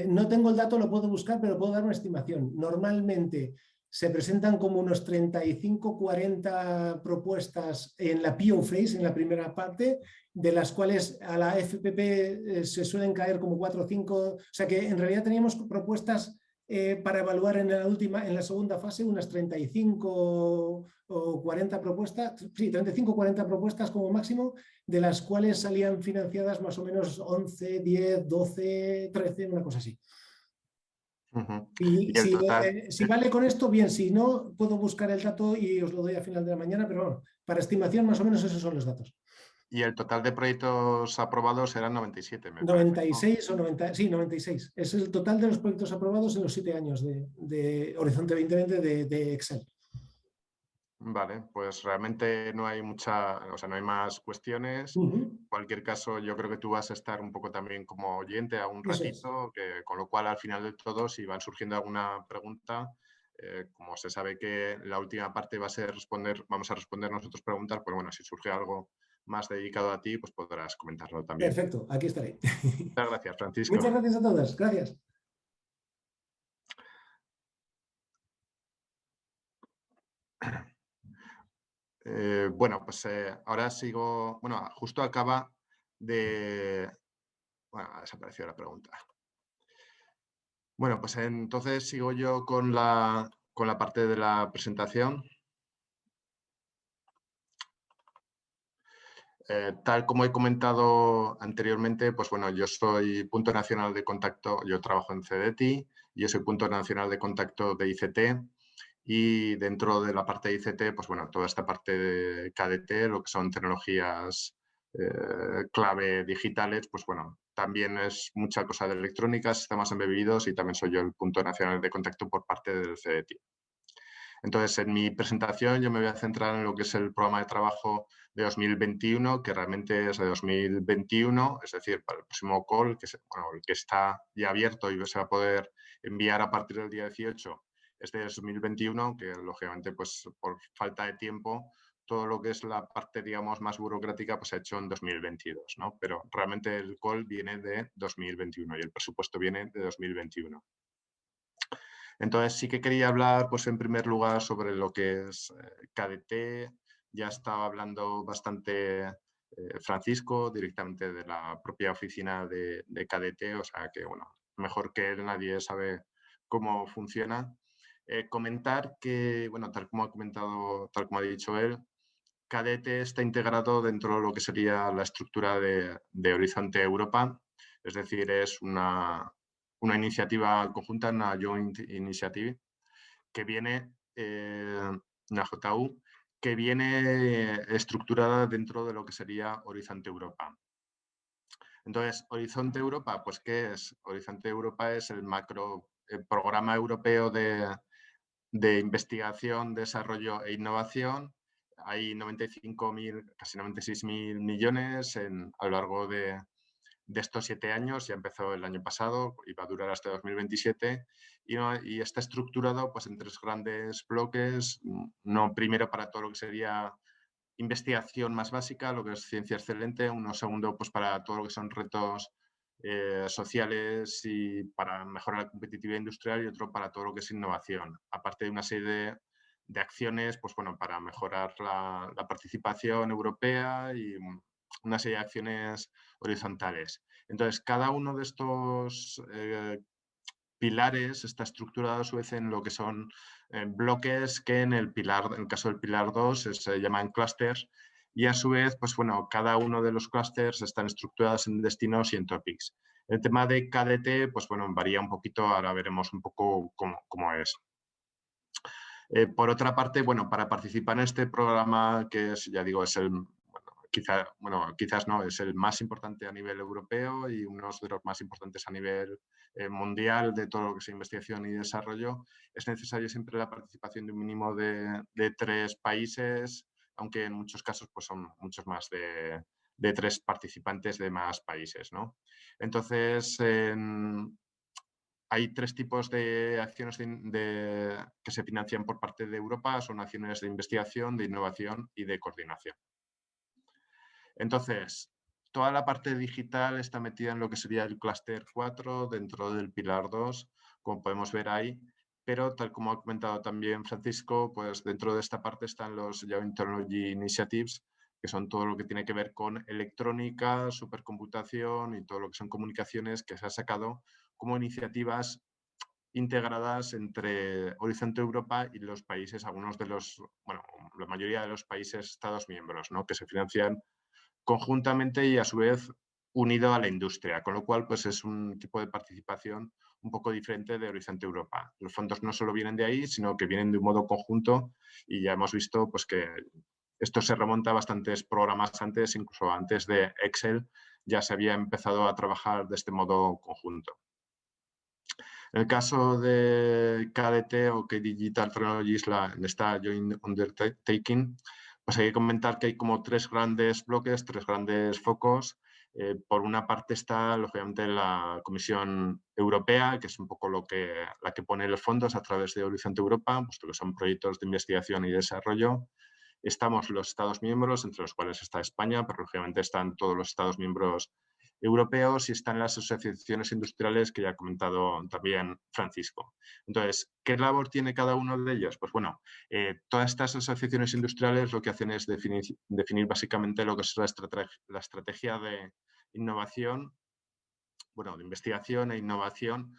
no tengo el dato, lo puedo buscar, pero puedo dar una estimación. Normalmente se presentan como unos 35-40 propuestas en la PO phase, en la primera parte, de las cuales a la FPP se suelen caer como 4 o 5. O sea que en realidad teníamos propuestas para evaluar en la segunda fase, unas 35 o 40 propuestas, sí, 35 o 40 propuestas como máximo, de las cuales salían financiadas más o menos 11, 10, 12, 13, una cosa así. Y si vale con esto, bien, si no, puedo buscar el dato y os lo doy a final de la mañana, pero bueno, para estimación más o menos esos son los datos. Y el total de proyectos aprobados eran 97, me 96 parece, ¿no? O 90, sí, 96. Es el total de los proyectos aprobados en los 7 años de Horizonte 2020 de Excel. Vale, pues realmente no hay no hay más cuestiones. En cualquier caso, yo creo que tú vas a estar un poco también como oyente a un ratito, con lo cual al final de todo, si van surgiendo alguna pregunta, como se sabe que la última parte vamos a responder nosotros preguntas, pues bueno, si surge algo más dedicado a ti, pues podrás comentarlo también. Perfecto, aquí estaré. Muchas gracias, Francisco. Muchas gracias a todos, gracias. Ahora sigo, justo acaba de... ha desaparecido la pregunta. Bueno, pues entonces sigo yo con la parte de la presentación. Tal como he comentado anteriormente, pues bueno, yo soy punto nacional de contacto, yo trabajo en CDTI, yo soy punto nacional de contacto de ICT, y dentro de la parte de ICT, pues bueno, toda esta parte de KDT, lo que son tecnologías clave digitales, pues bueno, también es mucha cosa de electrónica, sistemas embebidos, y también soy yo el punto nacional de contacto por parte del CDTI. Entonces, en mi presentación yo me voy a centrar en lo que es el programa de trabajo de 2021, que realmente es de 2021, es decir, para el próximo call, el que está ya abierto y se va a poder enviar a partir del día 18, es de 2021, que lógicamente pues por falta de tiempo todo lo que es la parte, digamos, más burocrática, pues se ha hecho en 2022, ¿no? Pero realmente el call viene de 2021 y el presupuesto viene de 2021. Entonces sí que quería hablar, pues en primer lugar, sobre lo que es KDT. Ya estaba hablando bastante Francisco, directamente de la propia oficina de KDT, o sea que, bueno, mejor que él nadie sabe cómo funciona. Comentar que, bueno, tal como ha comentado, tal como ha dicho él, KDT está integrado dentro de lo que sería la estructura de Horizonte Europa, es decir, es una iniciativa conjunta, una joint initiative, que viene, una JU, que viene estructurada dentro de lo que sería Horizonte Europa. Entonces, Horizonte Europa, pues ¿qué es? Horizonte Europa es el programa europeo de investigación, desarrollo e innovación. Hay 95.000, casi 96.000 millones a lo largo de estos 7 años. Ya empezó el año pasado y va a durar hasta 2027. Y está estructurado pues, en 3 grandes bloques. Uno primero para todo lo que sería investigación más básica, lo que es ciencia excelente. Uno segundo pues, para todo lo que son retos sociales y para mejorar la competitividad industrial, y otro para todo lo que es innovación, aparte de una serie de acciones pues, bueno, para mejorar la participación europea y una serie de acciones horizontales. Entonces, cada uno de estos pilares está estructurado a su vez en lo que son bloques que en el caso del pilar 2 se llaman clusters, y a su vez, pues bueno, cada uno de los clusters están estructurados en destinos y en topics. El tema de KDT, pues bueno, varía un poquito, ahora veremos un poco cómo es. Por otra parte, bueno, para participar en este programa, que es, ya digo, es el, quizás no, es el más importante a nivel europeo y uno de los más importantes a nivel mundial de todo lo que es investigación y desarrollo, es necesario siempre la participación de un mínimo de 3 países, aunque en muchos casos pues son muchos más de 3 participantes de más países, ¿no? Entonces, hay 3 tipos de acciones que se financian por parte de Europa, son acciones de investigación, de innovación y de coordinación. Entonces, toda la parte digital está metida en lo que sería el clúster 4 dentro del pilar 2, como podemos ver ahí, pero tal como ha comentado también Francisco, pues dentro de esta parte están los Joint Technology Initiatives, que son todo lo que tiene que ver con electrónica, supercomputación y todo lo que son comunicaciones, que se ha sacado como iniciativas integradas entre Horizonte Europa y los países, algunos de los, bueno, la mayoría de los países Estados miembros, ¿no? Que se financian conjuntamente y a su vez unido a la industria, con lo cual pues es un tipo de participación un poco diferente de Horizonte Europa. Los fondos no solo vienen de ahí, sino que vienen de un modo conjunto, y ya hemos visto pues que esto se remonta a bastantes programas antes, incluso antes de Excel ya se había empezado a trabajar de este modo conjunto. En el caso de KDT o K-Digital Technologies, en esta Joint Undertaking, pues hay que comentar que hay como 3 grandes bloques, 3 grandes focos. Por una parte está, lógicamente, la Comisión Europea, que es un poco la que pone los fondos a través de Horizonte Europa, puesto que son proyectos de investigación y desarrollo. Estamos los Estados miembros, entre los cuales está España, pero lógicamente están todos los Estados miembros europeos, y están las asociaciones industriales que ya ha comentado también Francisco. Entonces, ¿qué labor tiene cada uno de ellos? Pues bueno, todas estas asociaciones industriales lo que hacen es definir básicamente lo que es la estrategia de innovación, bueno, de investigación e innovación,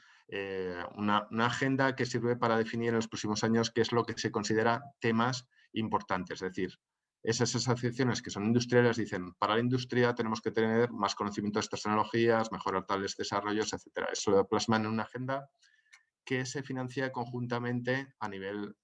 una agenda que sirve para definir en los próximos años qué es lo que se considera temas importantes. Es decir, esas asociaciones que son industriales dicen, para la industria tenemos que tener más conocimiento de estas tecnologías, mejorar tales desarrollos, etc. Eso lo plasman en una agenda que se financia conjuntamente a nivel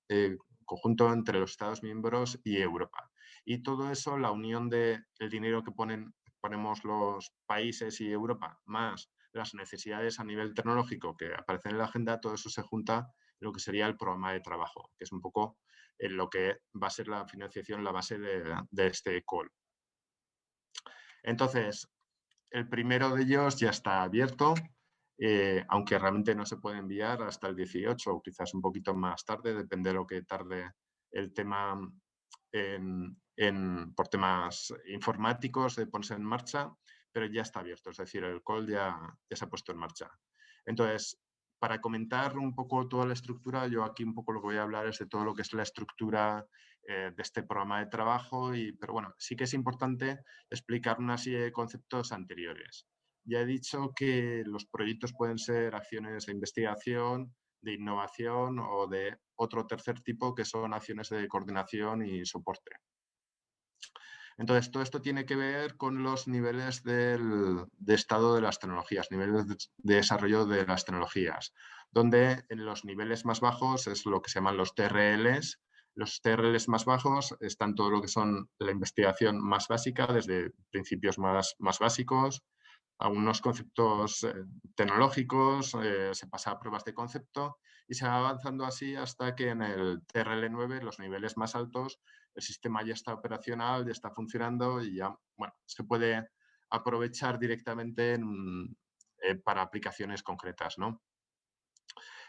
conjunto entre los Estados miembros y Europa. Y todo eso, la unión del dinero que ponemos los países y Europa, más las necesidades a nivel tecnológico que aparecen en la agenda, todo eso se junta en lo que sería el programa de trabajo, que es un poco en lo que va a ser la financiación, la base de este call. Entonces, el primero de ellos ya está abierto, aunque realmente no se puede enviar hasta el 18 o quizás un poquito más tarde, depende de lo que tarde el tema por temas informáticos de ponerse en marcha, pero ya está abierto, es decir, el call ya se ha puesto en marcha. Entonces, para comentar un poco toda la estructura, yo aquí un poco lo que voy a hablar es de todo lo que es la estructura de este programa de trabajo, pero bueno, sí que es importante explicar una serie de conceptos anteriores. Ya he dicho que los proyectos pueden ser acciones de investigación, de innovación o de otro tercer tipo que son acciones de coordinación y soporte. Entonces, todo esto tiene que ver con los niveles de estado de las tecnologías, niveles de desarrollo de las tecnologías, donde en los niveles más bajos es lo que se llaman los TRLs. Los TRLs más bajos están todo lo que son la investigación más básica, desde principios más básicos, a unos conceptos tecnológicos, se pasa a pruebas de concepto y se va avanzando así hasta que en el TRL9, los niveles más altos, el sistema ya está operacional, ya está funcionando y ya bueno, se puede aprovechar directamente para aplicaciones concretas, ¿no?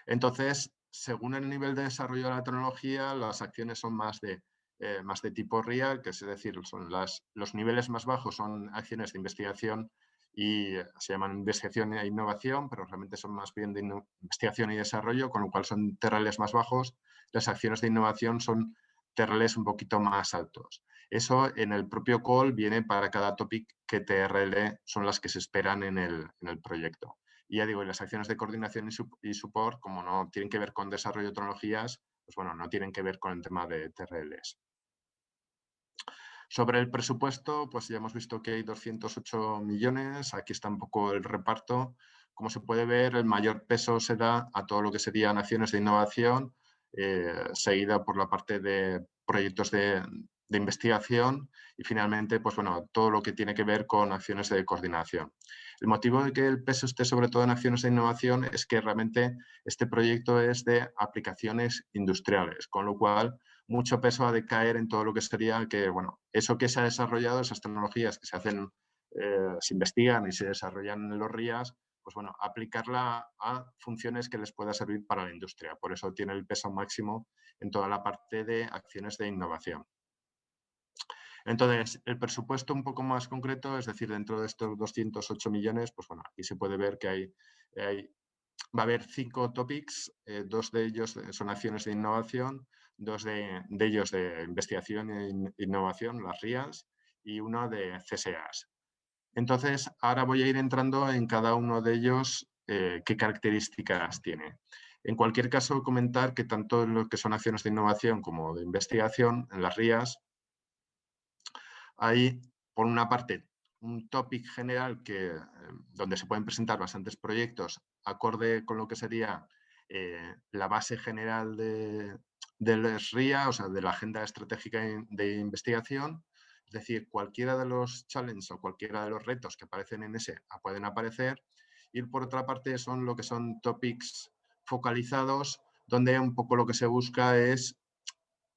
Entonces, según el nivel de desarrollo de la tecnología, las acciones son más de tipo real, que es decir, son los niveles más bajos son acciones de investigación y se llaman investigación e innovación, pero realmente son más bien de investigación y desarrollo, con lo cual son TRLs más bajos. Las acciones de innovación son TRLs un poquito más altos. Eso en el propio call viene para cada topic qué TRL son las que se esperan en el proyecto. Y ya digo, las acciones de coordinación y support, como no tienen que ver con desarrollo de tecnologías, pues bueno, no tienen que ver con el tema de TRLs. Sobre el presupuesto, pues ya hemos visto que hay 208 millones, aquí está un poco el reparto. Como se puede ver, el mayor peso se da a todo lo que serían acciones de innovación, seguida por la parte de proyectos de investigación y finalmente, pues bueno, todo lo que tiene que ver con acciones de coordinación. El motivo de que el peso esté sobre todo en acciones de innovación es que realmente este proyecto es de aplicaciones industriales, con lo cual mucho peso ha de caer en todo lo que sería que, bueno, eso que se ha desarrollado, esas tecnologías que se hacen, se investigan y se desarrollan en los RIAs, pues bueno, aplicarla a funciones que les pueda servir para la industria. Por eso tiene el peso máximo en toda la parte de acciones de innovación. Entonces, el presupuesto un poco más concreto, es decir, dentro de estos 208 millones, pues bueno, aquí se puede ver que va a haber 5 topics, 2 de ellos son acciones de innovación, 2 de ellos de investigación e innovación, las RIAs, y 1 de CSAs. Entonces, ahora voy a ir entrando en cada uno de ellos qué características tiene. En cualquier caso, comentar que tanto en lo que son acciones de innovación como de investigación, en las RIAs, hay, por una parte, un topic general donde se pueden presentar bastantes proyectos acorde con lo que sería la base general del RIA, o sea, de la Agenda Estratégica de Investigación. Es decir, cualquiera de los challenges o cualquiera de los retos que aparecen en ese pueden aparecer. Y por otra parte son lo que son topics focalizados, donde un poco lo que se busca es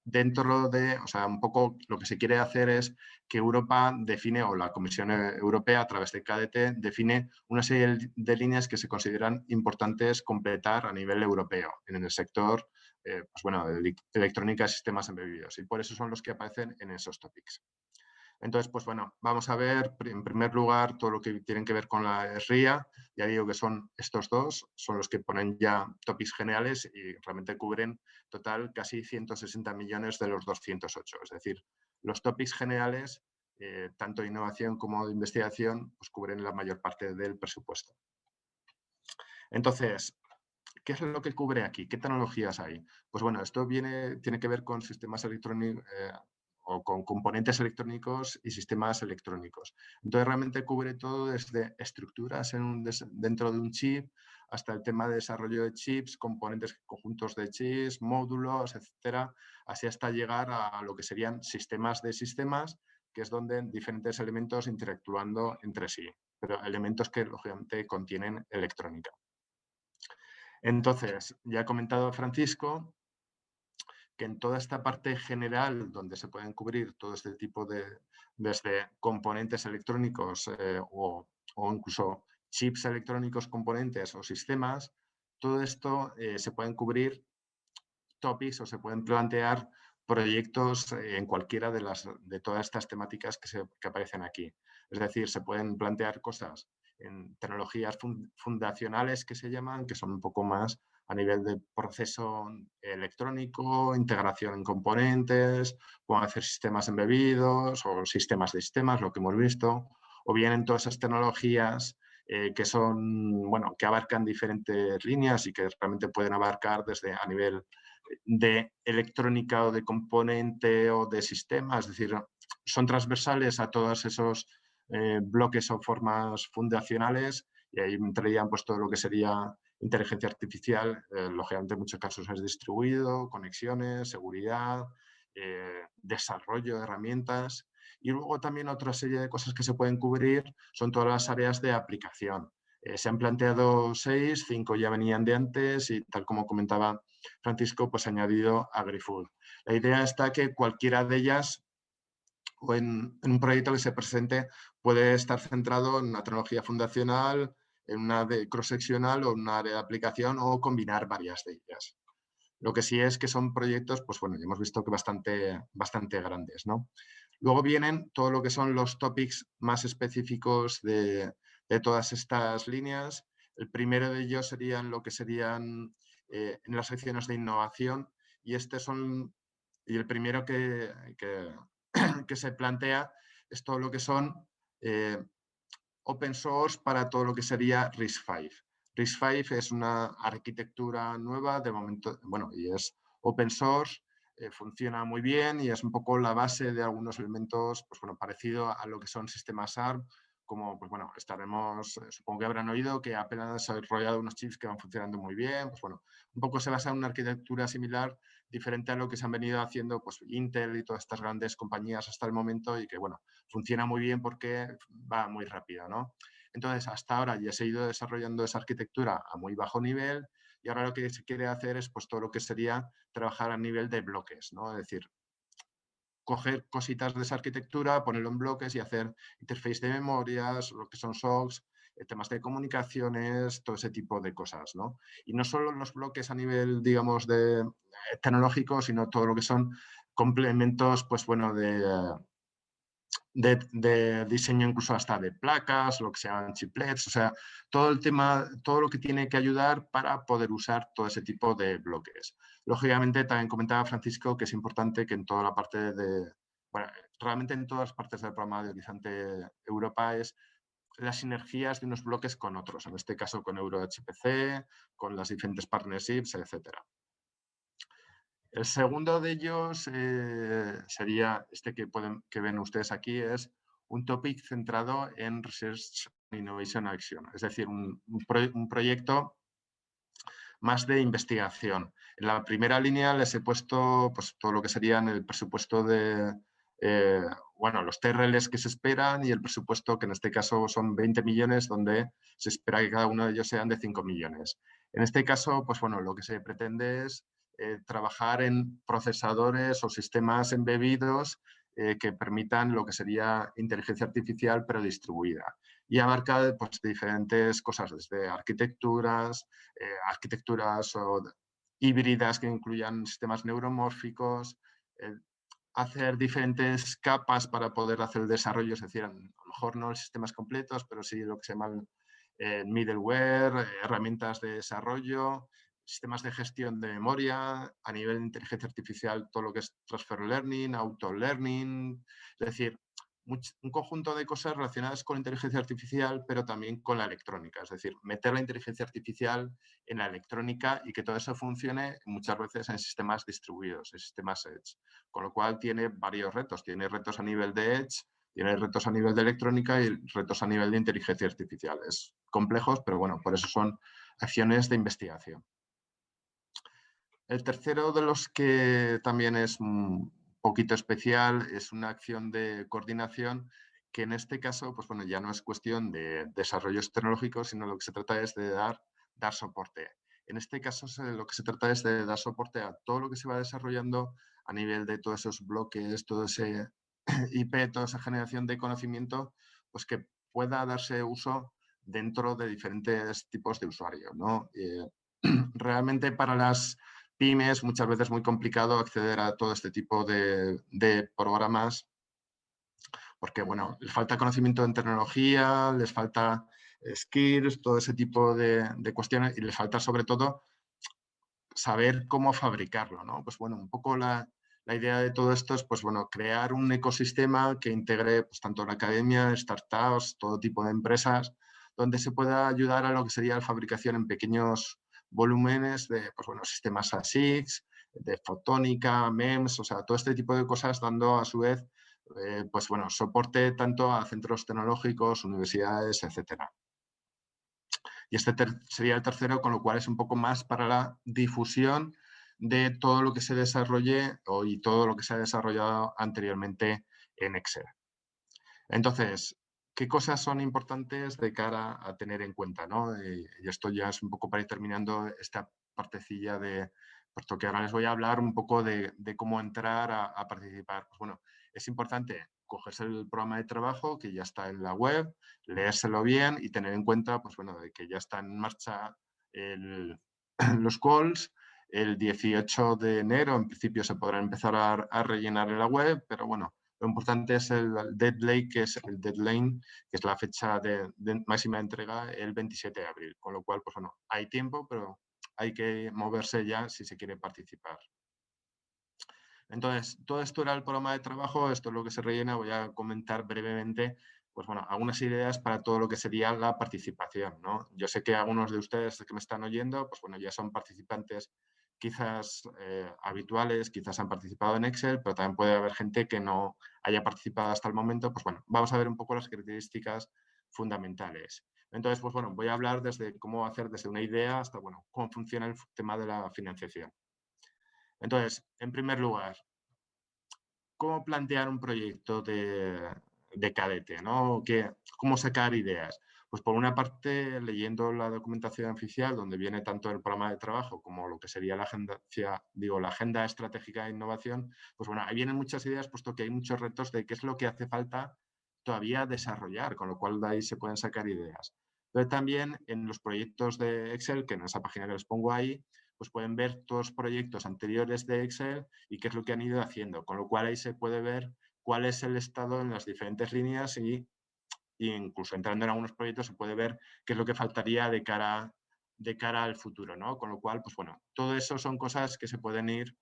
dentro de, o sea, un poco lo que se quiere hacer es que Europa define, o la Comisión Europea a través de KDT, define una serie de líneas que se consideran importantes completar a nivel europeo en el sector, pues bueno, de electrónica y sistemas embebidos. Y por eso son los que aparecen en esos topics. Entonces, pues bueno, vamos a ver en primer lugar todo lo que tiene que ver con la RIA. Ya digo que son estos dos, son los que ponen ya topics generales y realmente cubren total casi 160 millones de los 208. Es decir, los topics generales, tanto de innovación como de investigación, pues cubren la mayor parte del presupuesto. Entonces, ¿qué es lo que cubre aquí? ¿Qué tecnologías hay? Pues bueno, esto tiene que ver con sistemas electrónicos o con componentes electrónicos y sistemas electrónicos. Entonces, realmente cubre todo desde estructuras dentro de un chip hasta el tema de desarrollo de chips, componentes conjuntos de chips, módulos, etcétera, así hasta llegar a lo que serían sistemas de sistemas, que es donde diferentes elementos interactuando entre sí, pero elementos que, lógicamente, contienen electrónica. Entonces, ya ha comentado Francisco que en toda esta parte general donde se pueden cubrir todo este tipo de, desde componentes electrónicos o incluso chips electrónicos, componentes o sistemas, todo esto se pueden cubrir topics o se pueden plantear proyectos en cualquiera de todas estas temáticas que aparecen aquí. Es decir, se pueden plantear cosas en tecnologías fundacionales que se llaman, que son un poco más a nivel de proceso electrónico, integración en componentes, pueden hacer sistemas embebidos o sistemas de sistemas, lo que hemos visto, o bien en todas esas tecnologías que son, bueno, que abarcan diferentes líneas y que realmente pueden abarcar desde a nivel de electrónica o de componente o de sistema, es decir, son transversales a todos esos bloques o formas fundacionales y ahí entrarían pues todo lo que sería inteligencia artificial, lógicamente en muchos casos es distribuido, conexiones, seguridad, desarrollo de herramientas y luego también otra serie de cosas que se pueden cubrir son todas las áreas de aplicación. Se han planteado 6, 5 ya venían de antes y tal como comentaba Francisco, pues añadido AgriFood. La idea está que cualquiera de ellas o en un proyecto que se presente puede estar centrado en una tecnología fundacional, en una de cross-seccional o en una área de aplicación o combinar varias de ellas. Lo que sí es que son proyectos, pues bueno, ya hemos visto que bastante grandes, ¿no? Luego vienen todo lo que son los topics más específicos de todas estas líneas. El primero de ellos serían lo que serían en las secciones de innovación y y el primero que se plantea es todo lo que son open source para todo lo que sería RISC-V. RISC-V es una arquitectura nueva de momento, bueno, y es open source, funciona muy bien y es un poco la base de algunos elementos, pues bueno, parecido a lo que son sistemas ARM, como, pues bueno, supongo que habrán oído que Apple ha desarrollado unos chips que van funcionando muy bien, pues bueno, un poco se basa en una arquitectura similar, diferente a lo que se han venido haciendo, pues Intel y todas estas grandes compañías hasta el momento y que, bueno, funciona muy bien porque va muy rápido, ¿no? Entonces, hasta ahora ya se ha ido desarrollando esa arquitectura a muy bajo nivel y ahora lo que se quiere hacer es pues todo lo que sería trabajar a nivel de bloques, ¿no? Es decir, coger cositas de esa arquitectura, ponerlo en bloques y hacer interface de memorias, lo que son SOCs, temas de comunicaciones, todo ese tipo de cosas, ¿no? Y no solo los bloques a nivel, digamos, de tecnológico, sino todo lo que son complementos, pues bueno, de diseño incluso hasta de placas, lo que se llaman chiplets, o sea, todo el tema, todo lo que tiene que ayudar para poder usar todo ese tipo de bloques. Lógicamente, también comentaba Francisco que es importante que en toda la parte bueno, realmente en todas las partes del programa de Horizonte Europa es las sinergias de unos bloques con otros, en este caso con EuroHPC, con las diferentes partnerships, etcétera. El segundo de ellos sería este que ven ustedes aquí, es un topic centrado en Research and Innovation Action, es decir, un proyecto más de investigación. En la primera línea les he puesto pues, todo lo que serían el presupuesto de, bueno, los TRLs que se esperan y el presupuesto que en este caso son 20 millones, donde se espera que cada uno de ellos sean de 5 millones. En este caso, pues bueno, lo que se pretende es trabajar en procesadores o sistemas embebidos que permitan lo que sería inteligencia artificial pero distribuida y abarca pues, diferentes cosas desde arquitecturas o híbridas que incluyan sistemas neuromórficos, hacer diferentes capas para poder hacer el desarrollo, es decir, a lo mejor no sistemas completos, pero sí lo que se llama middleware, herramientas de desarrollo, sistemas de gestión de memoria, a nivel de inteligencia artificial, todo lo que es transfer learning, auto learning, es decir, un conjunto de cosas relacionadas con inteligencia artificial, pero también con la electrónica, es decir, meter la inteligencia artificial en la electrónica y que todo eso funcione muchas veces en sistemas distribuidos, en sistemas edge, con lo cual tiene varios retos, tiene retos a nivel de edge, tiene retos a nivel de electrónica y retos a nivel de inteligencia artificial. Es complejos, pero bueno, por eso son acciones de investigación. El tercero de los que también es un poquito especial es una acción de coordinación que en este caso, pues bueno, ya no es cuestión de desarrollos tecnológicos, sino lo que se trata es de dar soporte. En este caso, lo que se trata es de dar soporte a todo lo que se va desarrollando a nivel de todos esos bloques, todo ese IP, toda esa generación de conocimiento, pues que pueda darse uso dentro de diferentes tipos de usuarios, ¿no? Realmente para las pymes muchas veces es muy complicado acceder a todo este tipo de programas porque, bueno, les falta conocimiento en tecnología, les falta skills, todo ese tipo de cuestiones y les falta sobre todo saber cómo fabricarlo, ¿no? Pues bueno, un poco la idea de todo esto es, pues bueno, crear un ecosistema que integre pues, tanto la academia, startups, todo tipo de empresas, donde se pueda ayudar a lo que sería la fabricación en pequeños volúmenes de, pues bueno, sistemas ASICs, de fotónica, MEMS, o sea, todo este tipo de cosas, dando a su vez, pues bueno, soporte tanto a centros tecnológicos, universidades, etcétera. Y este sería el tercero, con lo cual es un poco más para la difusión de todo lo que se desarrolle y todo lo que se ha desarrollado anteriormente en Excel. Entonces, ¿qué cosas son importantes de cara a tener en cuenta, ¿no? Y esto ya es un poco para ir terminando esta partecilla de, puesto que ahora les voy a hablar un poco de cómo entrar a participar. Pues bueno, es importante cogerse el programa de trabajo que ya está en la web, leérselo bien y tener en cuenta, pues bueno, de que ya está en marcha los calls. El 18 de enero, en principio, se podrán empezar a rellenar en la web, pero bueno, lo importante es el deadline, que es la fecha de máxima entrega, el 27 de abril. Con lo cual, pues bueno, hay tiempo, pero hay que moverse ya si se quiere participar. Entonces, todo esto era el programa de trabajo, esto es lo que se rellena. Voy a comentar brevemente, pues bueno, algunas ideas para todo lo que sería la participación, ¿no? Yo sé que algunos de ustedes que me están oyendo, pues bueno, ya son participantes quizás habituales, quizás han participado en Excel, pero también puede haber gente que no haya participado hasta el momento. Pues bueno, vamos a ver un poco las características fundamentales. Entonces, pues bueno, voy a hablar desde cómo hacer desde una idea hasta, bueno, cómo funciona el tema de la financiación. Entonces, en primer lugar, ¿cómo plantear un proyecto de cadete, ¿no? ¿Cómo sacar ideas? Pues por una parte, leyendo la documentación oficial, donde viene tanto el programa de trabajo como lo que sería la agenda estratégica de innovación, pues bueno, ahí vienen muchas ideas, puesto que hay muchos retos de qué es lo que hace falta todavía desarrollar, con lo cual de ahí se pueden sacar ideas. Pero también en los proyectos de Excel, que en esa página que les pongo ahí, pues pueden ver todos los proyectos anteriores de Excel y qué es lo que han ido haciendo, con lo cual ahí se puede ver cuál es el estado en las diferentes líneas y incluso entrando en algunos proyectos se puede ver qué es lo que faltaría de cara al futuro, ¿no? Con lo cual, pues bueno, todo eso son cosas que se pueden ir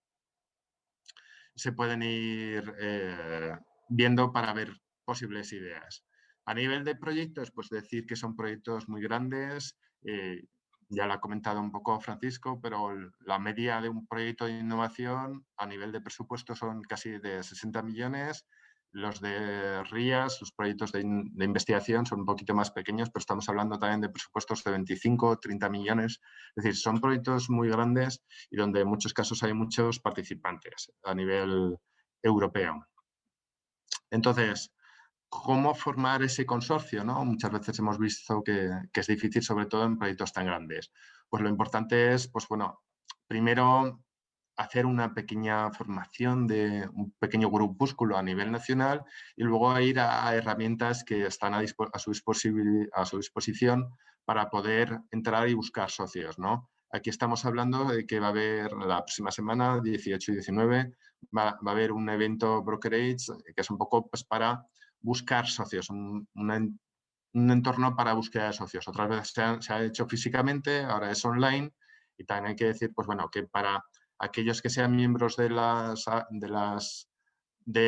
viendo para ver posibles ideas. A nivel de proyectos, pues decir que son proyectos muy grandes, ya lo ha comentado un poco Francisco, pero la media de un proyecto de innovación a nivel de presupuesto son casi de 60 millones. Los de RIAS, los proyectos de investigación, son un poquito más pequeños, pero estamos hablando también de presupuestos de 25 o 30 millones. Es decir, son proyectos muy grandes y donde en muchos casos hay muchos participantes a nivel europeo. Entonces, ¿cómo formar ese consorcio, ¿no? Muchas veces hemos visto que es difícil, sobre todo en proyectos tan grandes. Pues lo importante es, pues bueno, primero hacer una pequeña formación de un pequeño grupúsculo a nivel nacional y luego ir a herramientas que están a su disposición para poder entrar y buscar socios, ¿no? Aquí estamos hablando de que va a haber la próxima semana, 18 y 19, va a haber un evento Brokerage que es un poco pues, para buscar socios, un entorno para búsqueda de socios. Otras veces se ha hecho físicamente, ahora es online y también hay que decir, pues bueno, que para aquellos que sean miembros de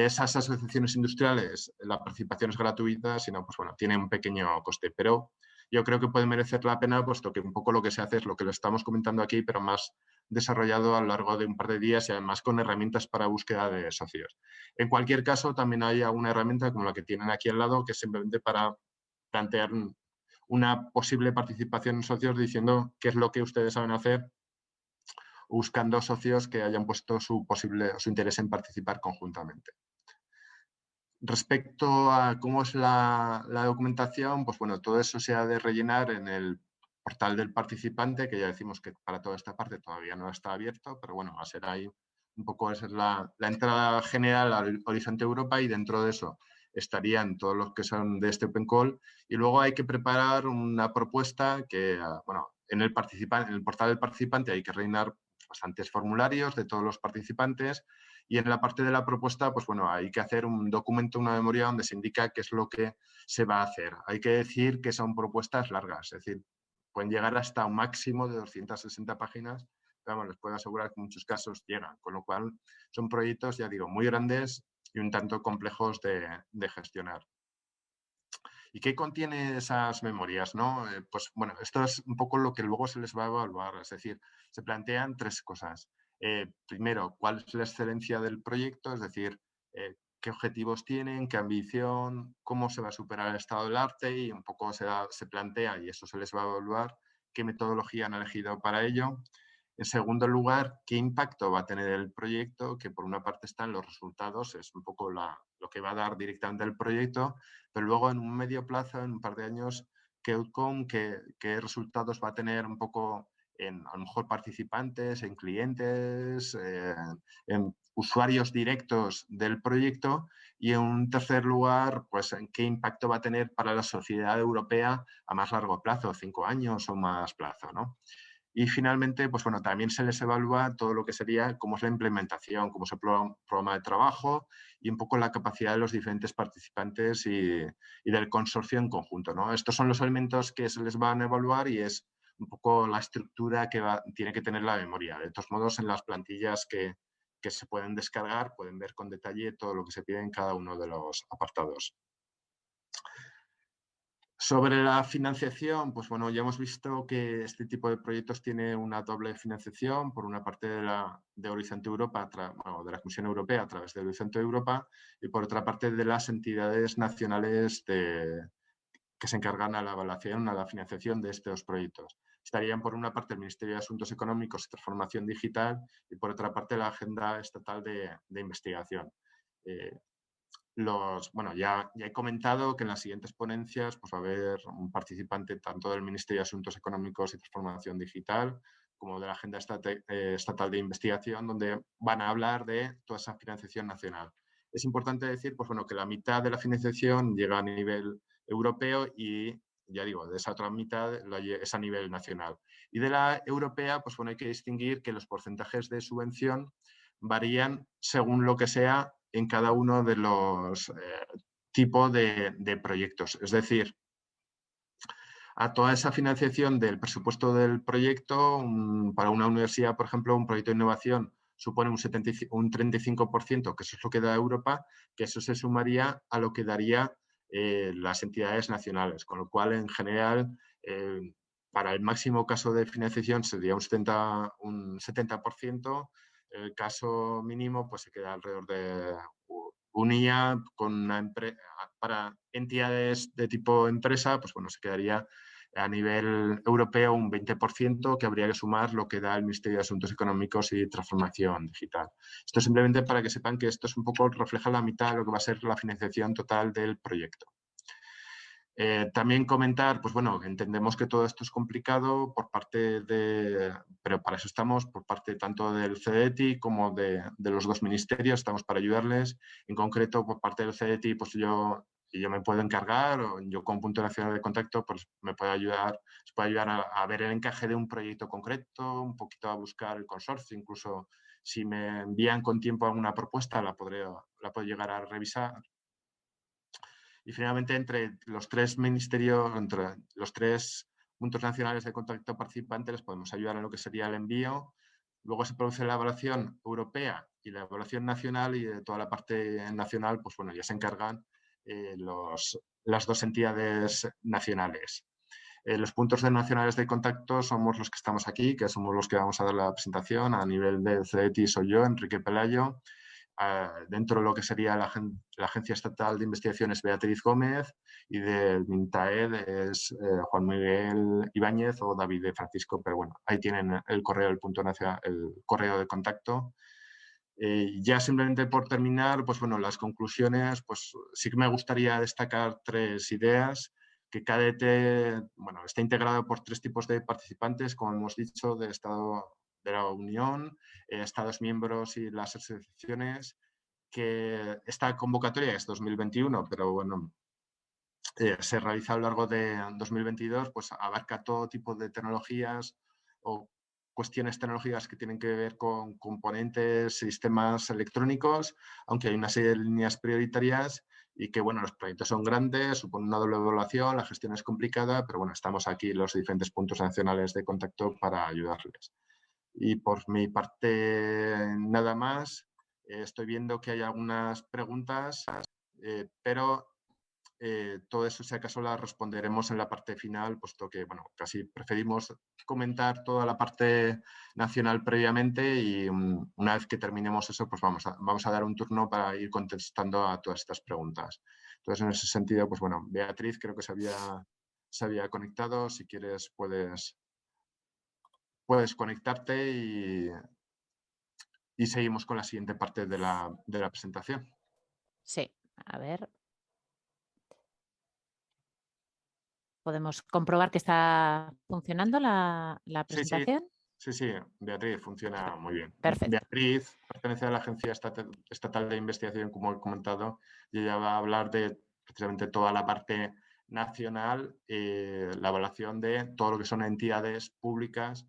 esas asociaciones industriales, la participación es gratuita, sino pues bueno, tiene un pequeño coste, pero yo creo que puede merecer la pena, puesto que un poco lo que se hace es lo que lo estamos comentando aquí, pero más desarrollado a lo largo de un par de días y además con herramientas para búsqueda de socios. En cualquier caso, también hay alguna herramienta como la que tienen aquí al lado, que es simplemente para plantear una posible participación en socios diciendo qué es lo que ustedes saben hacer, buscando socios que hayan puesto su interés en participar conjuntamente. Respecto a cómo es la documentación, pues bueno, todo eso se ha de rellenar en el portal del participante, que ya decimos que para toda esta parte todavía no está abierto, pero bueno, va a ser ahí un poco esa es la entrada general al Horizonte Europa, y dentro de eso estarían todos los que son de este Open Call, y luego hay que preparar una propuesta que, bueno, en el portal del participante hay que rellenar bastantes formularios de todos los participantes, y en la parte de la propuesta, pues bueno, hay que hacer un documento, una memoria donde se indica qué es lo que se va a hacer. Hay que decir que son propuestas largas, es decir, pueden llegar hasta un máximo de 260 páginas, pero vamos, les puedo asegurar que en muchos casos llegan, con lo cual son proyectos, ya digo, muy grandes y un tanto complejos de gestionar. ¿Y qué contiene esas memorias, no? Pues bueno, esto es un poco lo que luego se les va a evaluar, es decir, se plantean tres cosas. Primero, ¿cuál es la excelencia del proyecto? Es decir, qué objetivos tienen, qué ambición, cómo se va a superar el estado del arte, y un poco se plantea, y eso se les va a evaluar, qué metodología han elegido para ello. En segundo lugar, qué impacto va a tener el proyecto, que por una parte están los resultados, es un poco lo que va a dar directamente el proyecto, pero luego en un medio plazo, en un par de años, qué outcome, qué resultados va a tener un poco en, a lo mejor, participantes, en clientes, en usuarios directos del proyecto, y en un tercer lugar, pues en qué impacto va a tener para la sociedad europea a más largo plazo, 5 años o más plazo, ¿no? Y finalmente, pues bueno, también se les evalúa todo lo que sería cómo es la implementación, cómo es el programa de trabajo, y un poco la capacidad de los diferentes participantes y del consorcio en conjunto, ¿no? Estos son los elementos que se les van a evaluar, y es un poco la estructura que tiene que tener la memoria. De todos modos, en las plantillas que se pueden descargar, pueden ver con detalle todo lo que se pide en cada uno de los apartados. Sobre la financiación, pues bueno, ya hemos visto que este tipo de proyectos tiene una doble financiación, por una parte de Horizonte Europa, bueno, de la Comisión Europea a través de Horizonte Europa, y por otra parte de las entidades nacionales que se encargan a la evaluación, a la financiación de estos proyectos. Estarían por una parte el Ministerio de Asuntos Económicos y Transformación Digital, y por otra parte la Agenda Estatal de Investigación. Bueno, ya he comentado que en las siguientes ponencias pues, va a haber un participante tanto del Ministerio de Asuntos Económicos y Transformación Digital como de la Agenda Estatal de Investigación, donde van a hablar de toda esa financiación nacional. Es importante decir, pues, bueno, que la mitad de la financiación llega a nivel europeo, y, ya digo, de esa otra mitad es a nivel nacional. Y de la europea, pues bueno, hay que distinguir que los porcentajes de subvención varían según lo que sea en cada uno de los tipos de proyectos. Es decir, a toda esa financiación del presupuesto del proyecto, para una universidad, por ejemplo, un proyecto de innovación supone un 35%, que eso es lo que da Europa, que eso se sumaría a lo que daría las entidades nacionales, con lo cual, en general, para el máximo caso de financiación sería un 70%, el caso mínimo pues se queda alrededor de un IA con para entidades de tipo empresa, pues bueno, se quedaría a nivel europeo un 20%, que habría que sumar lo que da el Ministerio de Asuntos Económicos y Transformación Digital. Esto simplemente para que sepan que esto es un poco, refleja la mitad de lo que va a ser la financiación total del proyecto. También comentar, pues bueno, entendemos que todo esto es complicado pero para eso estamos, por parte tanto del CDTI como de los dos ministerios, estamos para ayudarles. En concreto, por parte del CDTI, pues yo me puedo encargar, o yo como punto nacional de contacto, pues me puede ayudar, se puede ayudar a ver el encaje de un proyecto concreto, un poquito a buscar el consorcio, incluso si me envían con tiempo alguna propuesta, la puedo llegar a revisar. Y finalmente, entre los tres ministerios, entre los tres puntos nacionales de contacto participante, les podemos ayudar en lo que sería el envío. Luego se produce la evaluación europea y la evaluación nacional, y de toda la parte nacional, pues bueno, ya se encargan las dos entidades nacionales. Los puntos nacionales de contacto somos los que estamos aquí, que somos los que vamos a dar la presentación. A nivel del CDTI soy yo, Enrique Pelayo. Dentro de lo que sería la Agencia Estatal de Investigaciones, Beatriz Gómez, y del MINTAED es Juan Miguel Ibáñez o David de Francisco, pero bueno, ahí tienen el correo del punto nacional, el correo de contacto. Ya simplemente por terminar, pues bueno, las conclusiones, pues sí que me gustaría destacar tres ideas. que KDT, bueno, está integrado por 3 tipos de participantes, como hemos dicho, de Estado de la Unión, Estados miembros y las asociaciones, que esta convocatoria es 2021, pero bueno, se realiza a lo largo de 2022, pues abarca todo tipo de tecnologías o cuestiones tecnológicas que tienen que ver con componentes, sistemas electrónicos, aunque hay una serie de líneas prioritarias y que, bueno, los proyectos son grandes, suponen una doble evaluación, la gestión es complicada, pero bueno, estamos aquí los diferentes puntos nacionales de contacto para ayudarles. Y por mi parte, nada más. Estoy viendo que hay algunas preguntas, pero todo eso, si acaso, la responderemos en la parte final, puesto que, bueno, casi preferimos comentar toda la parte nacional previamente y una vez que terminemos eso, pues vamos a dar un turno para ir contestando a todas estas preguntas. Entonces, en ese sentido, pues bueno, Beatriz creo que se había conectado. Si quieres, puedes conectarte y seguimos con la siguiente parte de la presentación. Sí, a ver. ¿Podemos comprobar que está funcionando la presentación? Sí, Beatriz, funciona muy bien. Perfecto. Beatriz pertenece a la Agencia Estatal de Investigación, como he comentado, y ella va a hablar de precisamente toda la parte nacional, la evaluación de todo lo que son entidades públicas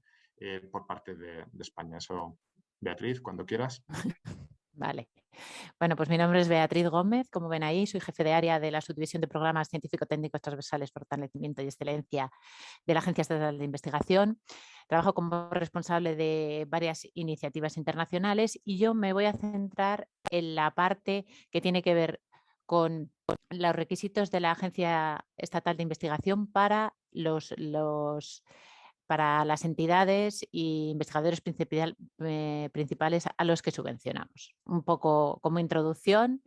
por parte de España. Eso, Beatriz, cuando quieras. Vale. Bueno, pues mi nombre es Beatriz Gómez. Como ven ahí, soy jefe de área de la Subdivisión de Programas Científico-Técnicos Transversales, Fortalecimiento y Excelencia de la Agencia Estatal de Investigación. Trabajo como responsable de varias iniciativas internacionales y yo me voy a centrar en la parte que tiene que ver con los requisitos de la Agencia Estatal de Investigación para para las entidades e investigadores principales a los que subvencionamos. Un poco como introducción,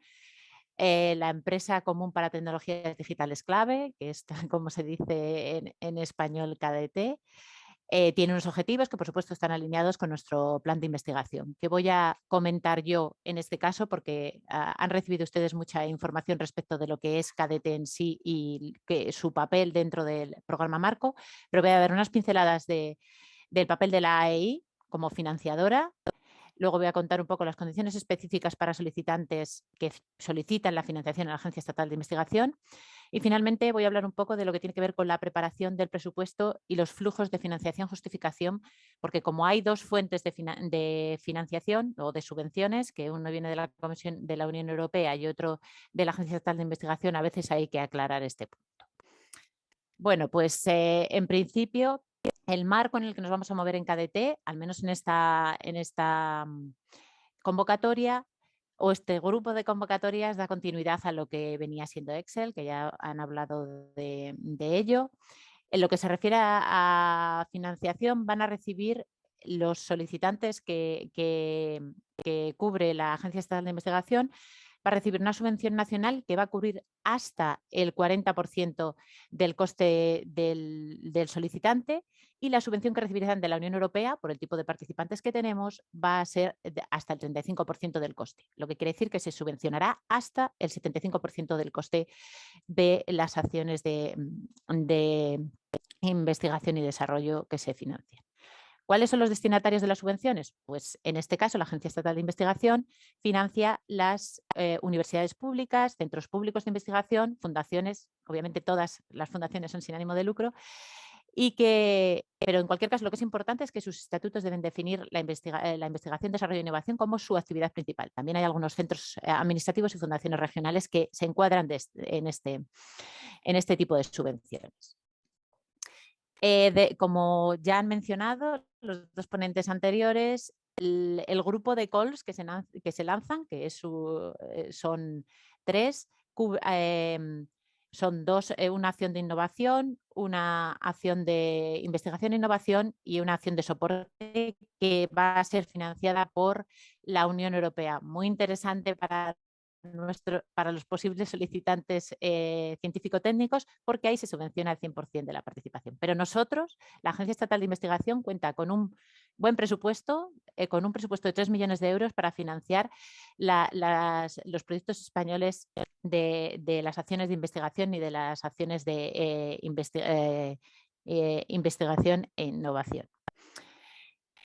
la empresa común para tecnologías digitales clave, que es como se dice en español KDT, tiene unos objetivos que por supuesto están alineados con nuestro plan de investigación, que voy a comentar yo en este caso porque han recibido ustedes mucha información respecto de lo que es KDT en sí y su papel dentro del programa Marco, pero voy a dar unas pinceladas del papel de la AEI como financiadora. Luego voy a contar un poco las condiciones específicas para solicitantes que solicitan la financiación en la Agencia Estatal de Investigación. Y finalmente voy a hablar un poco de lo que tiene que ver con la preparación del presupuesto y los flujos de financiación-justificación, porque como hay dos fuentes de financiación o de subvenciones, que uno viene de la Comisión de la Unión Europea y otro de la Agencia Estatal de Investigación, a veces hay que aclarar este punto. Bueno, pues en principio el marco en el que nos vamos a mover en KDT, al menos en esta convocatoria o este grupo de convocatorias, da continuidad a lo que venía siendo Excel, que ya han hablado de ello. En lo que se refiere a financiación, van a recibir los solicitantes que cubre la Agencia Estatal de Investigación, va a recibir una subvención nacional que va a cubrir hasta el 40% del coste del solicitante, y la subvención que recibirán de la Unión Europea, por el tipo de participantes que tenemos, va a ser hasta el 35% del coste, lo que quiere decir que se subvencionará hasta el 75% del coste de las acciones de investigación y desarrollo que se financian. ¿Cuáles son los destinatarios de las subvenciones? Pues en este caso la Agencia Estatal de Investigación financia las universidades públicas, centros públicos de investigación, fundaciones, obviamente todas las fundaciones son sin ánimo de lucro, pero en cualquier caso lo que es importante es que sus estatutos deben definir la investigación, desarrollo e innovación como su actividad principal. También hay algunos centros administrativos y fundaciones regionales que se encuadran en este tipo de subvenciones. Como ya han mencionado los dos ponentes anteriores, el grupo de calls que se lanzan, que son 3, son 2, una acción de innovación, una acción de investigación e innovación y una acción de soporte que va a ser financiada por la Unión Europea. Muy interesante para los posibles solicitantes científico-técnicos, porque ahí se subvenciona el 100% de la participación. Pero nosotros, la Agencia Estatal de Investigación, cuenta con un buen presupuesto, con un presupuesto de 3 millones de euros para financiar los proyectos españoles de las acciones de investigación ni de las acciones de investigación e innovación.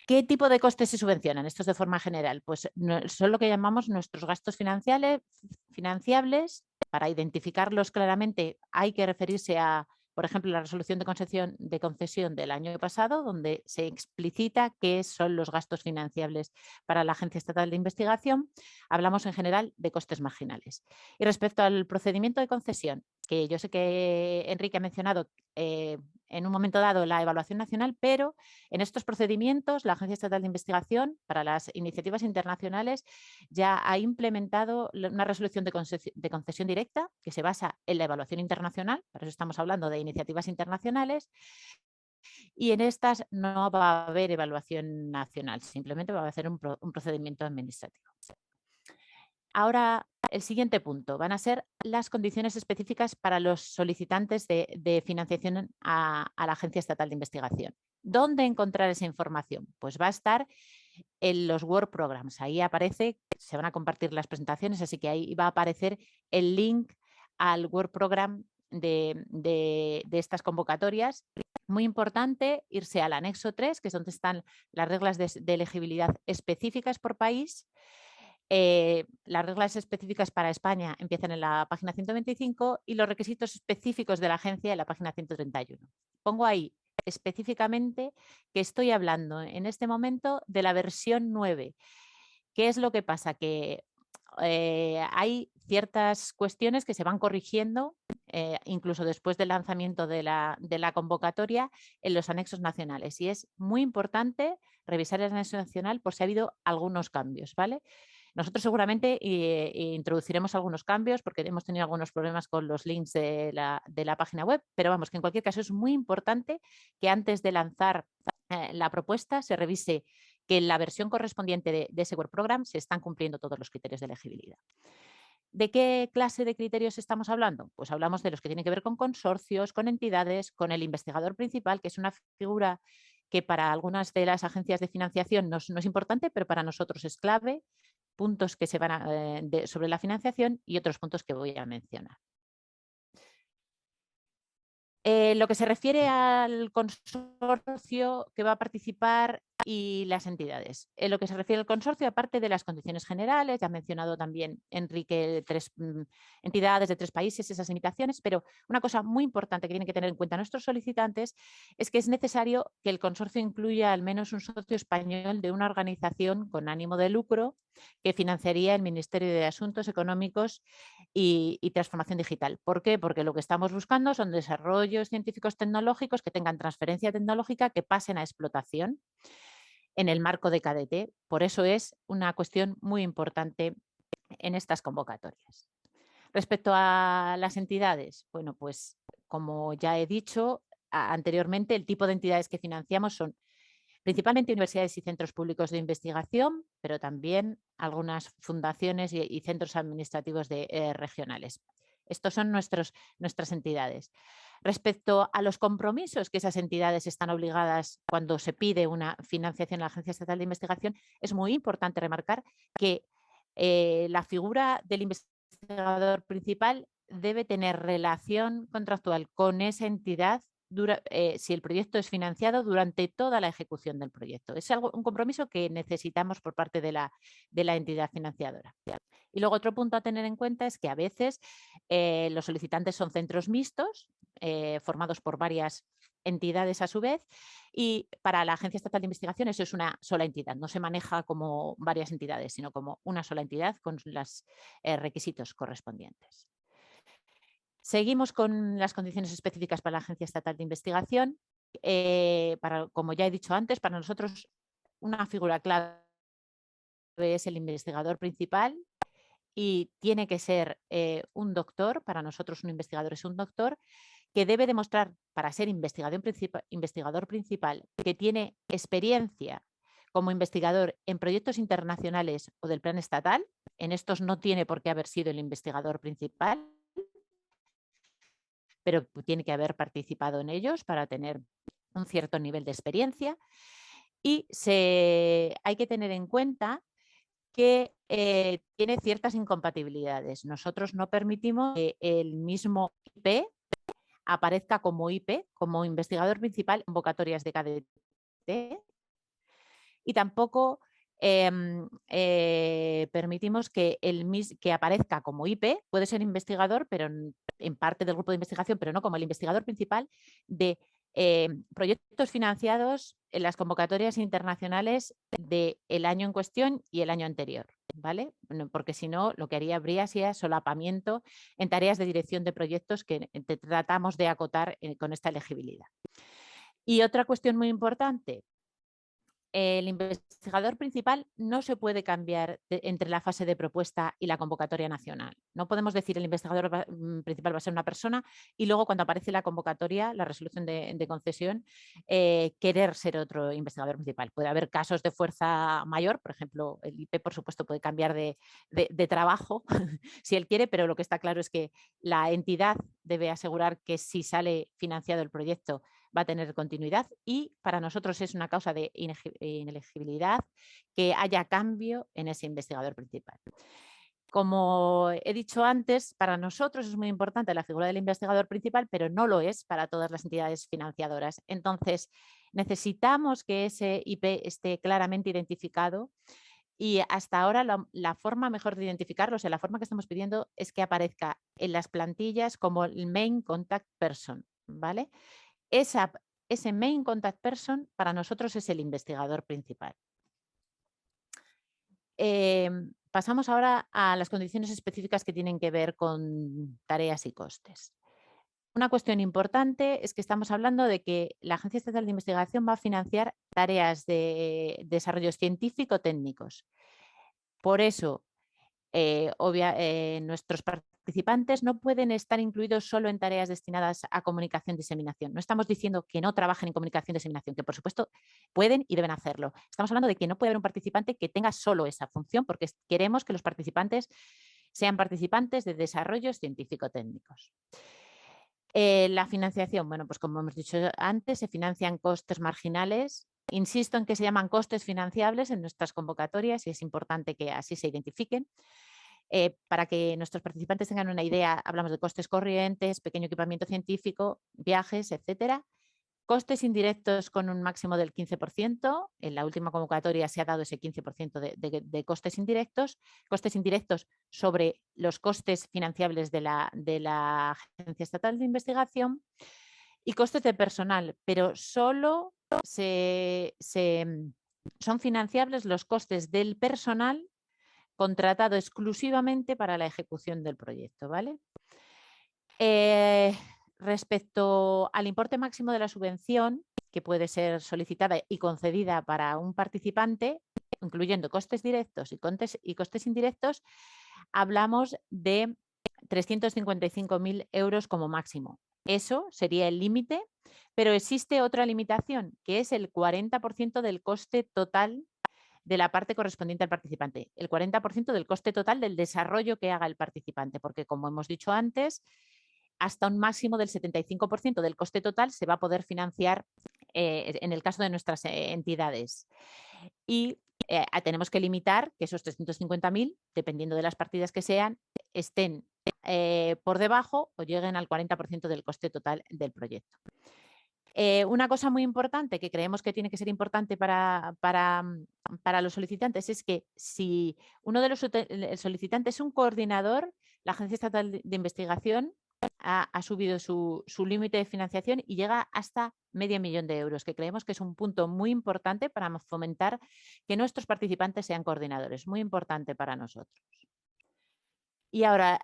¿Qué tipo de costes se subvencionan? Esto es de forma general. Pues son lo que llamamos nuestros gastos financiables. Para identificarlos claramente hay que referirse a, por ejemplo, la resolución de concesión del año pasado, donde se explicita qué son los gastos financiables para la Agencia Estatal de Investigación. Hablamos en general de costes marginales. Y respecto al procedimiento de concesión, que yo sé que Enrique ha mencionado en un momento dado la evaluación nacional, pero en estos procedimientos la Agencia Estatal de Investigación para las iniciativas internacionales ya ha implementado una resolución de concesión directa que se basa en la evaluación internacional, por eso estamos hablando de iniciativas internacionales, y en estas no va a haber evaluación nacional, simplemente va a hacer un procedimiento administrativo. Ahora, el siguiente punto van a ser las condiciones específicas para los solicitantes de financiación a la Agencia Estatal de Investigación. ¿Dónde encontrar esa información? Pues va a estar en los Work Programs. Ahí aparece, se van a compartir las presentaciones, así que ahí va a aparecer el link al Work Program de estas convocatorias. Muy importante irse al anexo 3, que es donde están las reglas de elegibilidad específicas por país. Las reglas específicas para España empiezan en la página 125 y los requisitos específicos de la agencia en la página 131. Pongo ahí específicamente que estoy hablando en este momento de la versión 9. ¿Qué es lo que pasa? Que hay ciertas cuestiones que se van corrigiendo incluso después del lanzamiento de la convocatoria en los anexos nacionales, y es muy importante revisar el anexo nacional por si ha habido algunos cambios, ¿vale? Nosotros seguramente introduciremos algunos cambios porque hemos tenido algunos problemas con los links de la página web, pero vamos, que en cualquier caso es muy importante que antes de lanzar la propuesta se revise que en la versión correspondiente de ese Work Program se están cumpliendo todos los criterios de elegibilidad. ¿De qué clase de criterios estamos hablando? Pues hablamos de los que tienen que ver con consorcios, con entidades, con el investigador principal, que es una figura que para algunas de las agencias de financiación no es importante, pero para nosotros es clave. Puntos que se van sobre la financiación y otros puntos que voy a mencionar. Lo que se refiere al consorcio que va a participar y las entidades. En lo que se refiere al consorcio, aparte de las condiciones generales, ya ha mencionado también Enrique 3 entidades de 3 países, esas limitaciones, pero una cosa muy importante que tienen que tener en cuenta nuestros solicitantes es que es necesario que el consorcio incluya al menos un socio español de una organización con ánimo de lucro que financiaría el Ministerio de Asuntos Económicos y Transformación Digital. ¿Por qué? Porque lo que estamos buscando son desarrollos científicos tecnológicos que tengan transferencia tecnológica, que pasen a explotación en el marco de KDT. Por eso es una cuestión muy importante en estas convocatorias. Respecto a las entidades, bueno, pues como ya he dicho anteriormente, el tipo de entidades que financiamos son principalmente universidades y centros públicos de investigación, pero también algunas fundaciones y centros administrativos regionales. Estos son nuestras entidades. Respecto a los compromisos que esas entidades están obligadas cuando se pide una financiación a la Agencia Estatal de Investigación, es muy importante remarcar que la figura del investigador principal debe tener relación contractual con esa entidad si el proyecto es financiado durante toda la ejecución del proyecto. Es un compromiso que necesitamos por parte de la entidad financiadora. Y luego otro punto a tener en cuenta es que a veces los solicitantes son centros mixtos, formados por varias entidades a su vez, y para la Agencia Estatal de Investigación eso es una sola entidad, no se maneja como varias entidades, sino como una sola entidad con los requisitos correspondientes. Seguimos con las condiciones específicas para la Agencia Estatal de Investigación. Como ya he dicho antes, para nosotros una figura clave es el investigador principal y tiene que ser un doctor. Para nosotros un investigador es un doctor que debe demostrar para ser investigador principal que tiene experiencia como investigador en proyectos internacionales o del plan estatal. En estos no tiene por qué haber sido el investigador principal, pero tiene que haber participado en ellos para tener un cierto nivel de experiencia. Y hay que tener en cuenta que tiene ciertas incompatibilidades. Nosotros no permitimos que el mismo IP aparezca como IP, como investigador principal en convocatorias de KDT, y tampoco permitimos que aparezca como IP, puede ser investigador, pero en parte del grupo de investigación, pero no como el investigador principal de proyectos financiados en las convocatorias internacionales del año en cuestión y el año anterior, ¿vale? Porque si no, lo que habría sería solapamiento en tareas de dirección de proyectos que tratamos de acotar con esta elegibilidad. Y otra cuestión muy importante, el investigador principal no se puede cambiar entre la fase de propuesta y la convocatoria nacional. No podemos decir el investigador principal va a ser una persona y luego cuando aparece la convocatoria, la resolución de concesión, querer ser otro investigador principal. Puede haber casos de fuerza mayor, por ejemplo, el IP por supuesto puede cambiar de trabajo si él quiere, pero lo que está claro es que la entidad debe asegurar que si sale financiado el proyecto va a tener continuidad, y para nosotros es una causa de inelegibilidad que haya cambio en ese investigador principal. Como he dicho antes, para nosotros es muy importante la figura del investigador principal, pero no lo es para todas las entidades financiadoras. Entonces, necesitamos que ese IP esté claramente identificado, y hasta ahora la forma mejor de identificarlo, o sea, la forma que estamos pidiendo es que aparezca en las plantillas como el Main Contact Person, ¿vale? Ese Main Contact Person para nosotros es el investigador principal. Pasamos ahora a las condiciones específicas que tienen que ver con tareas y costes. Una cuestión importante es que estamos hablando de que la Agencia Estatal de Investigación va a financiar tareas de desarrollos científico-técnicos. Por eso, nuestros participantes no pueden estar incluidos solo en tareas destinadas a comunicación y diseminación. No estamos diciendo que no trabajen en comunicación y diseminación, que por supuesto pueden y deben hacerlo. Estamos hablando de que no puede haber un participante que tenga solo esa función, porque queremos que los participantes sean participantes de desarrollos científico-técnicos. La financiación, bueno, pues como hemos dicho antes, se financian costes marginales. Insisto en que se llaman costes financiables en nuestras convocatorias y es importante que así se identifiquen. Para que nuestros participantes tengan una idea, hablamos de costes corrientes, pequeño equipamiento científico, viajes, etcétera. Costes indirectos con un máximo del 15%. En la última convocatoria se ha dado ese 15% de costes indirectos sobre los costes financiables de la Agencia Estatal de Investigación, y costes de personal, pero solo son financiables los costes del personal contratado exclusivamente para la ejecución del proyecto, ¿vale? Respecto al importe máximo de la subvención que puede ser solicitada y concedida para un participante, incluyendo costes directos y costes indirectos, hablamos de 355.000 euros como máximo. Eso sería el límite, pero existe otra limitación, que es el 40% del coste total de la parte correspondiente al participante, el 40% del coste total del desarrollo que haga el participante, porque como hemos dicho antes, hasta un máximo del 75% del coste total se va a poder financiar en el caso de nuestras entidades. Y tenemos que limitar que esos 350.000, dependiendo de las partidas que sean, estén por debajo o lleguen al 40% del coste total del proyecto. Una cosa muy importante que creemos que tiene que ser importante para los solicitantes es que si uno de los solicitantes es un coordinador, la Agencia Estatal de Investigación ha subido su límite de financiación y llega hasta $500.000 de euros, que creemos que es un punto muy importante para fomentar que nuestros participantes sean coordinadores, muy importante para nosotros. Y ahora,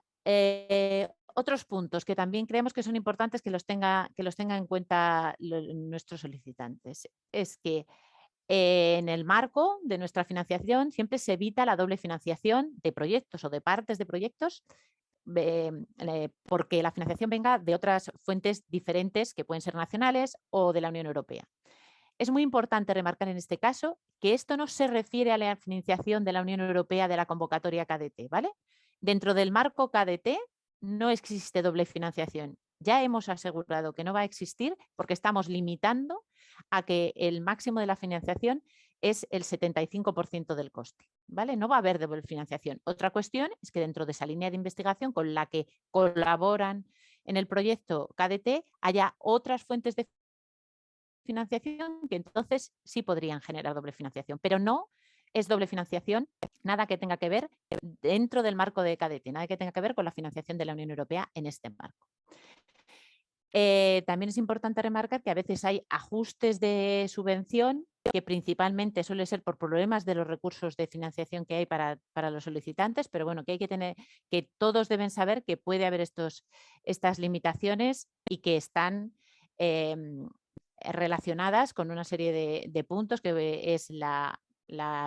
otros puntos que también creemos que son importantes que los tengan en cuenta nuestros solicitantes es que en el marco de nuestra financiación siempre se evita la doble financiación de proyectos o de partes de proyectos, porque la financiación venga de otras fuentes diferentes que pueden ser nacionales o de la Unión Europea. Es muy importante remarcar en este caso que esto no se refiere a la financiación de la Unión Europea de la convocatoria KDT, ¿vale? Dentro del marco KDT no existe doble financiación. Ya hemos asegurado que no va a existir porque estamos limitando a que el máximo de la financiación es el 75% del coste, ¿vale? No va a haber doble financiación. Otra cuestión es que dentro de esa línea de investigación con la que colaboran en el proyecto KDT haya otras fuentes de financiación que entonces sí podrían generar doble financiación, pero no es doble financiación, nada que tenga que ver dentro del marco de KDT, nada que tenga que ver con la financiación de la Unión Europea en este marco. También es importante remarcar que a veces hay ajustes de subvención que principalmente suele ser por problemas de los recursos de financiación que hay para los solicitantes, pero bueno, que hay que tener, que todos deben saber que puede haber estas limitaciones y que están relacionadas con una serie de puntos que es la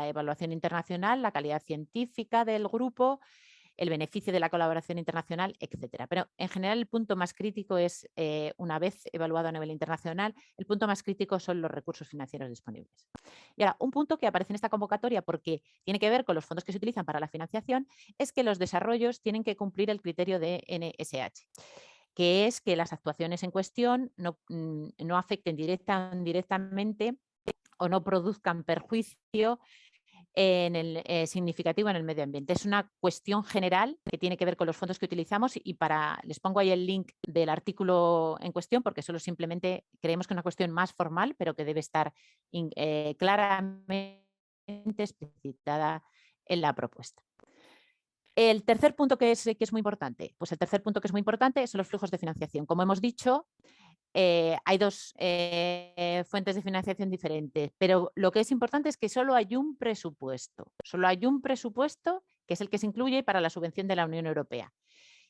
evaluación internacional, la calidad científica del grupo, el beneficio de la colaboración internacional, etcétera. Pero en general el punto más crítico es, una vez evaluado a nivel internacional, el punto más crítico son los recursos financieros disponibles. Y ahora, un punto que aparece en esta convocatoria porque tiene que ver con los fondos que se utilizan para la financiación es que los desarrollos tienen que cumplir el criterio de NSH, que es que las actuaciones en cuestión no afecten directamente o no produzcan perjuicio significativo en el medio ambiente. Es una cuestión general que tiene que ver con los fondos que utilizamos y les pongo ahí el link del artículo en cuestión porque solo simplemente creemos que es una cuestión más formal, pero que debe estar claramente explicitada en la propuesta. El tercer punto que es muy importante, pues el tercer punto que es muy importante son los flujos de financiación. Como hemos dicho, hay dos fuentes de financiación diferentes, pero lo que es importante es que solo hay un presupuesto que es el que se incluye para la subvención de la Unión Europea.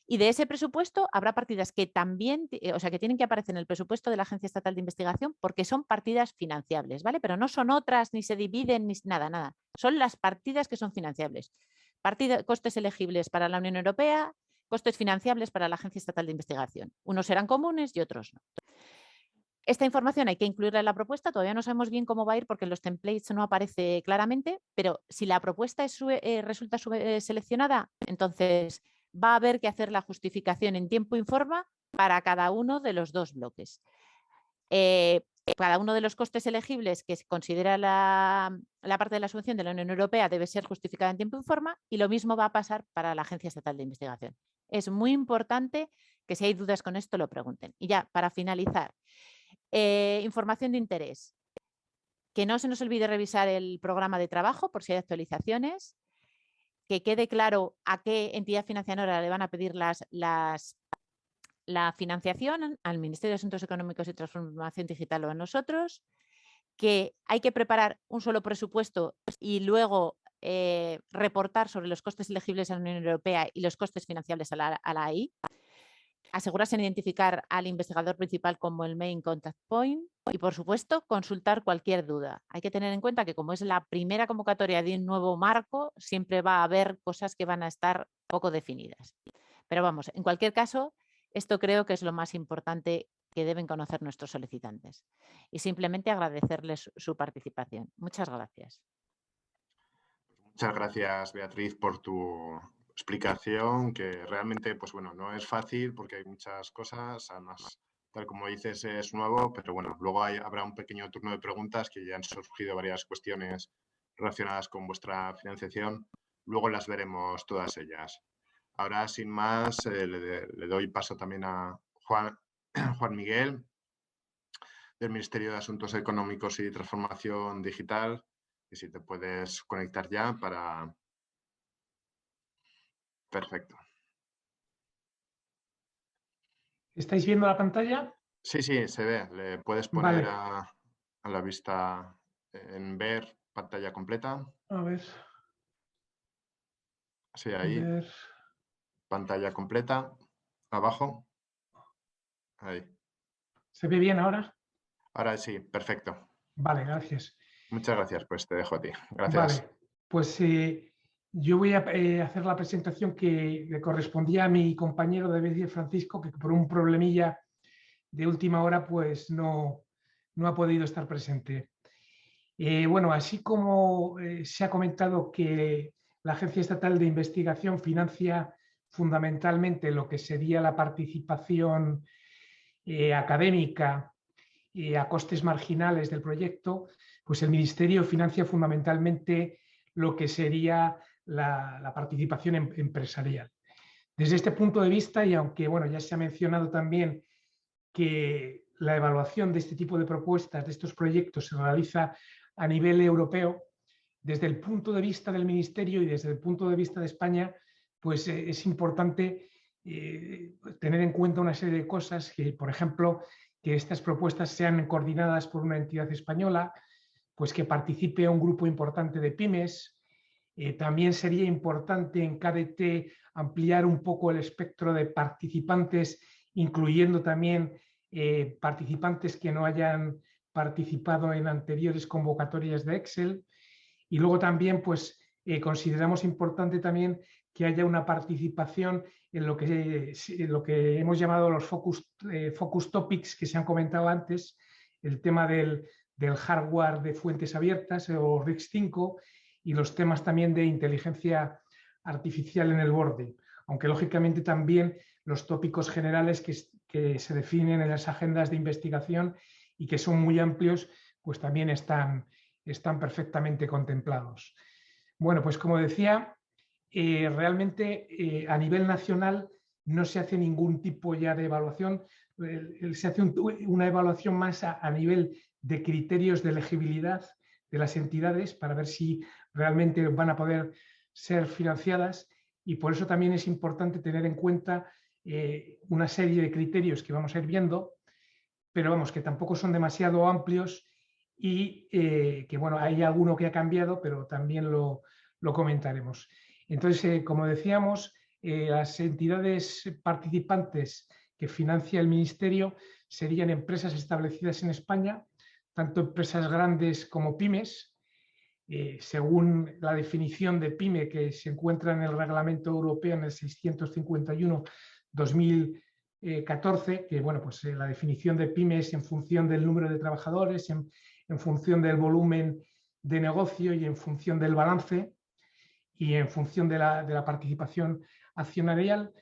Y de ese presupuesto habrá partidas que también, o sea, que tienen que aparecer en el presupuesto de la Agencia Estatal de Investigación porque son partidas financiables, ¿vale? Pero no son otras, ni se dividen, ni nada. Son las partidas que son financiables. Costes elegibles para la Unión Europea, costes financiables para la Agencia Estatal de Investigación. Unos serán comunes y otros no. Esta información hay que incluirla en la propuesta, todavía no sabemos bien cómo va a ir porque en los templates no aparece claramente, pero si la propuesta resulta seleccionada, entonces va a haber que hacer la justificación en tiempo y forma para cada uno de los dos bloques. Cada uno de los costes elegibles que se considera la parte de la subvención de la Unión Europea debe ser justificada en tiempo y forma y lo mismo va a pasar para la Agencia Estatal de Investigación. Es muy importante que si hay dudas con esto lo pregunten. Y ya, para finalizar, información de interés. Que no se nos olvide revisar el programa de trabajo por si hay actualizaciones. Que quede claro a qué entidad financiadora le van a pedir la financiación, al Ministerio de Asuntos Económicos y Transformación Digital o a nosotros, que hay que preparar un solo presupuesto y luego reportar sobre los costes elegibles a la Unión Europea y los costes financiables a la AI, asegurarse en identificar al investigador principal como el Main Contact Point y, por supuesto, consultar cualquier duda. Hay que tener en cuenta que como es la primera convocatoria de un nuevo marco, siempre va a haber cosas que van a estar poco definidas. Pero vamos, en cualquier caso, esto creo que es lo más importante que deben conocer nuestros solicitantes. Y simplemente agradecerles su participación. Muchas gracias. Muchas gracias, Beatriz, por tu explicación, que realmente, pues bueno, no es fácil porque hay muchas cosas, además, tal como dices, es nuevo, pero bueno, luego habrá un pequeño turno de preguntas que ya han surgido varias cuestiones relacionadas con vuestra financiación. Luego las veremos todas ellas. Ahora, sin más, le doy paso también a Juan Miguel, del Ministerio de Asuntos Económicos y Transformación Digital, y si te puedes conectar ya para... Perfecto. ¿Estáis viendo la pantalla? Sí, se ve. Le puedes poner a la vista en ver pantalla completa. A ver. Sí, ahí. Pantalla completa. Abajo. Ahí. ¿Se ve bien ahora? Ahora sí, perfecto. Vale, gracias. Muchas gracias, pues te dejo a ti. Gracias. Vale, pues yo voy a hacer la presentación que le correspondía a mi compañero David Francisco, que por un problemilla de última hora pues no ha podido estar presente. Bueno, así como se ha comentado que la Agencia Estatal de Investigación financia fundamentalmente lo que sería la participación académica a costes marginales del proyecto, pues el Ministerio financia fundamentalmente lo que sería la participación empresarial. Desde este punto de vista, y aunque bueno, ya se ha mencionado también que la evaluación de este tipo de propuestas, de estos proyectos, se realiza a nivel europeo, desde el punto de vista del Ministerio y desde el punto de vista de España, pues es importante tener en cuenta una serie de cosas, que, por ejemplo, que estas propuestas sean coordinadas por una entidad española, pues que participe un grupo importante de pymes. También sería importante en KDT ampliar un poco el espectro de participantes, incluyendo también participantes que no hayan participado en anteriores convocatorias de Excel. Y luego también pues, consideramos importante también que haya una participación en lo que hemos llamado los focus topics que se han comentado antes, el tema del hardware de fuentes abiertas o RISC-V y los temas también de inteligencia artificial en el borde, aunque lógicamente también los tópicos generales que se definen en las agendas de investigación y que son muy amplios, pues también están perfectamente contemplados. Bueno, pues como decía, realmente a nivel nacional no se hace ningún tipo ya de evaluación, se hace una evaluación más a nivel de criterios de elegibilidad de las entidades para ver si realmente van a poder ser financiadas, y por eso también es importante tener en cuenta una serie de criterios que vamos a ir viendo, pero vamos, que tampoco son demasiado amplios y que bueno, hay alguno que ha cambiado, pero también lo comentaremos. Entonces, como decíamos, las entidades participantes que financia el Ministerio serían empresas establecidas en España, tanto empresas grandes como pymes, según la definición de pyme que se encuentra en el Reglamento Europeo en el 651/2014, que bueno, pues la definición de pyme es en función del número de trabajadores, en función del volumen de negocio y en función del balance y en función de la participación accionarial,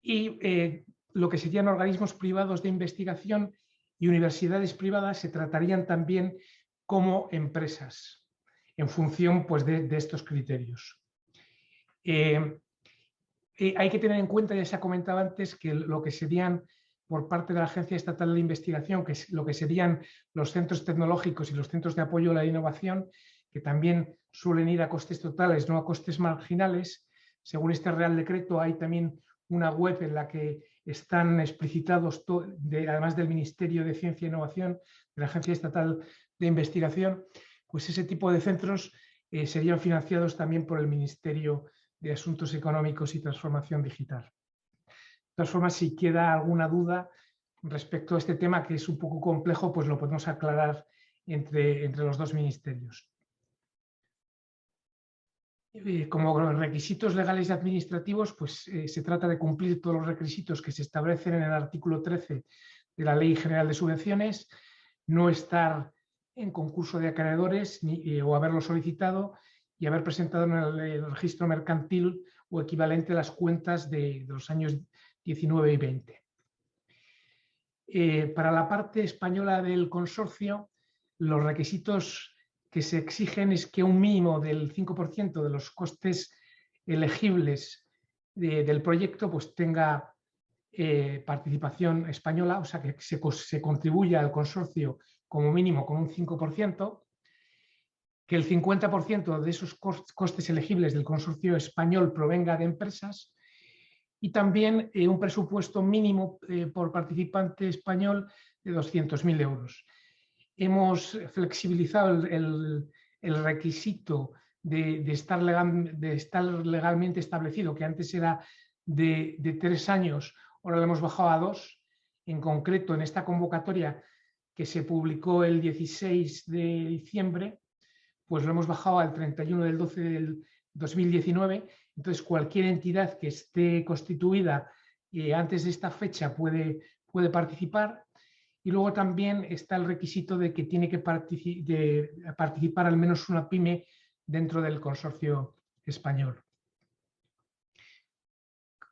y lo que serían organismos privados de investigación y universidades privadas se tratarían también como empresas en función pues, de estos criterios. Hay que tener en cuenta, ya se ha comentado antes, que lo que serían por parte de la Agencia Estatal de Investigación, que es lo que serían los centros tecnológicos y los centros de apoyo a la innovación, que también suelen ir a costes totales, no a costes marginales. Según este Real Decreto hay también una web en la que están explicitados, además del Ministerio de Ciencia e Innovación, de la Agencia Estatal de Investigación, pues ese tipo de centros serían financiados también por el Ministerio de Asuntos Económicos y Transformación Digital. De todas formas, si queda alguna duda respecto a este tema, que es un poco complejo, pues lo podemos aclarar entre los dos ministerios. Como requisitos legales y administrativos, pues se trata de cumplir todos los requisitos que se establecen en el artículo 13 de la Ley General de Subvenciones, no estar en concurso de acreedores o haberlo solicitado y haber presentado en el registro mercantil o equivalente las cuentas de los años 19 y 20. Para la parte española del consorcio, los requisitos que se exigen es que un mínimo del 5% de los costes elegibles del proyecto pues tenga participación española, o sea que se contribuya al consorcio como mínimo con un 5%, que el 50% de esos costes elegibles del consorcio español provenga de empresas, y también un presupuesto mínimo por participante español de 200.000 euros. Hemos flexibilizado el requisito de estar legalmente establecido, que antes era de 3 años, ahora lo hemos bajado a 2. En concreto, en esta convocatoria que se publicó el 16 de diciembre, pues lo hemos bajado al 31 del 12 del 2019. Entonces, cualquier entidad que esté constituida antes de esta fecha puede participar. Y luego también está el requisito de que tiene que participar al menos una pyme dentro del consorcio español.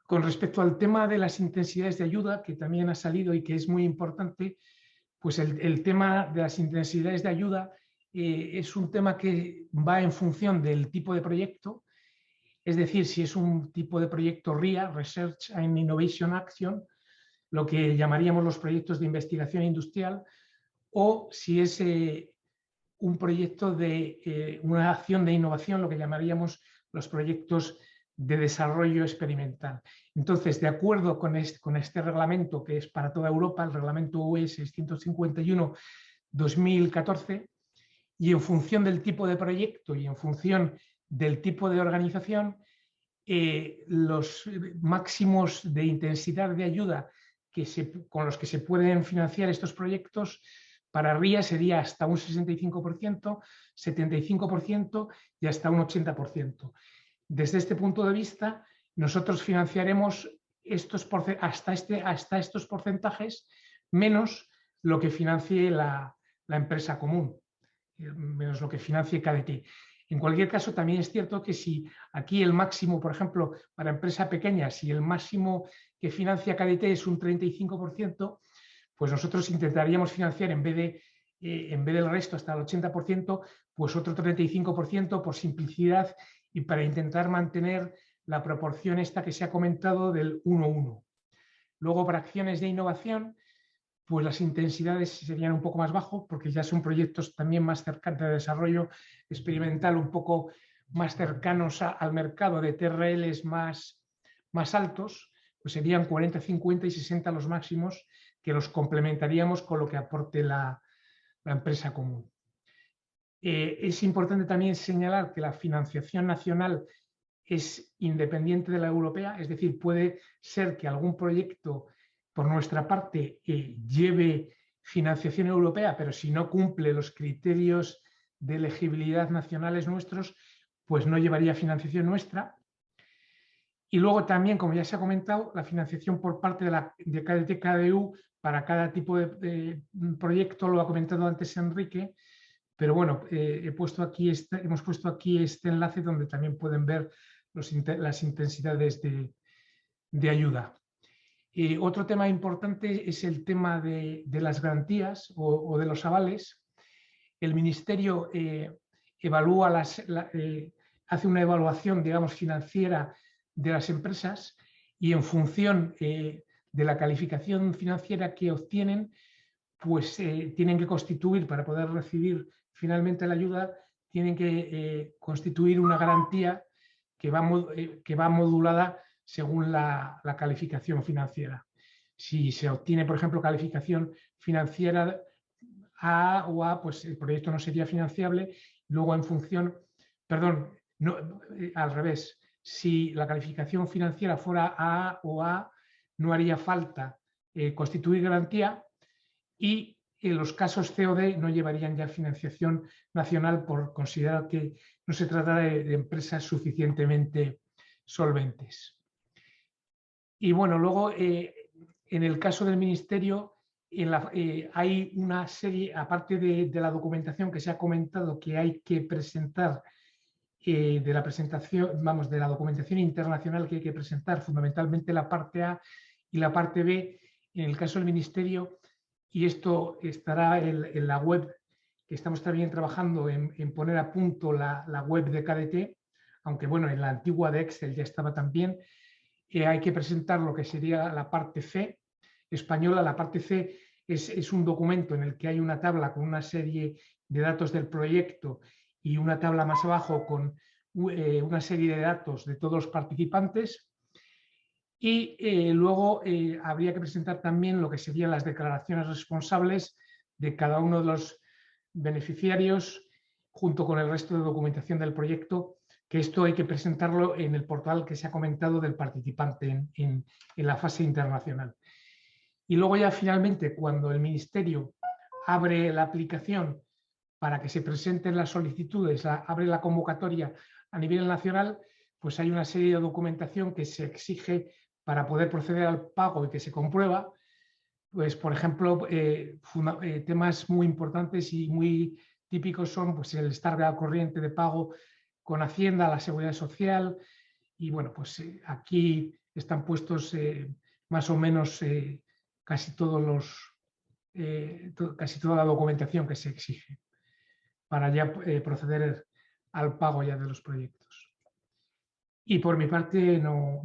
Con respecto al tema de las intensidades de ayuda, que también ha salido y que es muy importante, pues el tema de las intensidades de ayuda es un tema que va en función del tipo de proyecto. Es decir, si es un tipo de proyecto RIA, Research and Innovation Action, lo que llamaríamos los proyectos de investigación industrial, o si es un proyecto de una acción de innovación, lo que llamaríamos los proyectos de desarrollo experimental. Entonces, de acuerdo con este reglamento, que es para toda Europa, el reglamento UE 651-2014, y en función del tipo de proyecto y en función del tipo de organización, los máximos de intensidad de ayuda con los que se pueden financiar estos proyectos para RIA sería hasta un 65%, 75% y hasta un 80%. Desde este punto de vista, nosotros financiaremos hasta estos porcentajes menos lo que financie la empresa común, menos lo que financie KDT. En cualquier caso, también es cierto que si aquí el máximo, por ejemplo, para empresa pequeña, si el máximo que financia KDT es un 35%, pues nosotros intentaríamos financiar en vez del resto hasta el 80%, pues otro 35% por simplicidad y para intentar mantener la proporción esta que se ha comentado del 1:1. Luego, para acciones de innovación, pues las intensidades serían un poco más bajas porque ya son proyectos también más cercanos de desarrollo experimental, un poco más cercanos al mercado, de TRLs más altos, pues serían 40, 50 y 60 los máximos, que los complementaríamos con lo que aporte la empresa común. Es importante también señalar que la financiación nacional es independiente de la europea, es decir, puede ser que algún proyecto por nuestra parte lleve financiación europea, pero si no cumple los criterios de elegibilidad nacionales nuestros, pues no llevaría financiación nuestra. Y luego también, como ya se ha comentado, la financiación por parte de KDT-KDU para cada tipo de proyecto, lo ha comentado antes Enrique, pero bueno, hemos puesto aquí este enlace donde también pueden ver las intensidades de ayuda. Otro tema importante es el tema de las garantías o de los avales. El Ministerio evalúa hace una evaluación, digamos, financiera de las empresas y en función de la calificación financiera que obtienen, pues tienen que constituir, para poder recibir finalmente la ayuda, tienen que constituir una garantía que va modulada según la calificación financiera. Si se obtiene, por ejemplo, calificación financiera A o A, pues el proyecto no sería financiable. Luego, en función, perdón, no, al revés, si la calificación financiera fuera A o A, no haría falta constituir garantía, y en los casos COD no llevarían ya financiación nacional por considerar que no se trata de empresas suficientemente solventes. Y bueno, luego en el caso del Ministerio hay una serie, aparte de la documentación que se ha comentado que hay que presentar, de la documentación internacional que hay que presentar, fundamentalmente la parte A y la parte B. En el caso del Ministerio, y esto estará en la web, que estamos también trabajando en poner a punto la web de KDT, aunque bueno, en la antigua de Excel ya estaba también. Hay que presentar lo que sería la parte C española. La parte C es un documento en el que hay una tabla con una serie de datos del proyecto y una tabla más abajo con una serie de datos de todos los participantes. Y luego habría que presentar también lo que serían las declaraciones responsables de cada uno de los beneficiarios, junto con el resto de documentación del proyecto, que esto hay que presentarlo en el portal que se ha comentado del participante en la fase internacional. Y luego ya finalmente, cuando el Ministerio abre la aplicación para que se presenten las solicitudes, abre la convocatoria a nivel nacional, pues hay una serie de documentación que se exige para poder proceder al pago y que se comprueba. Pues, por ejemplo, temas muy importantes y muy típicos son pues, el estar al corriente de pago con Hacienda, la Seguridad Social, y bueno, pues aquí están puestos más o menos casi todos casi toda la documentación que se exige para ya proceder al pago ya de los proyectos. Y por mi parte no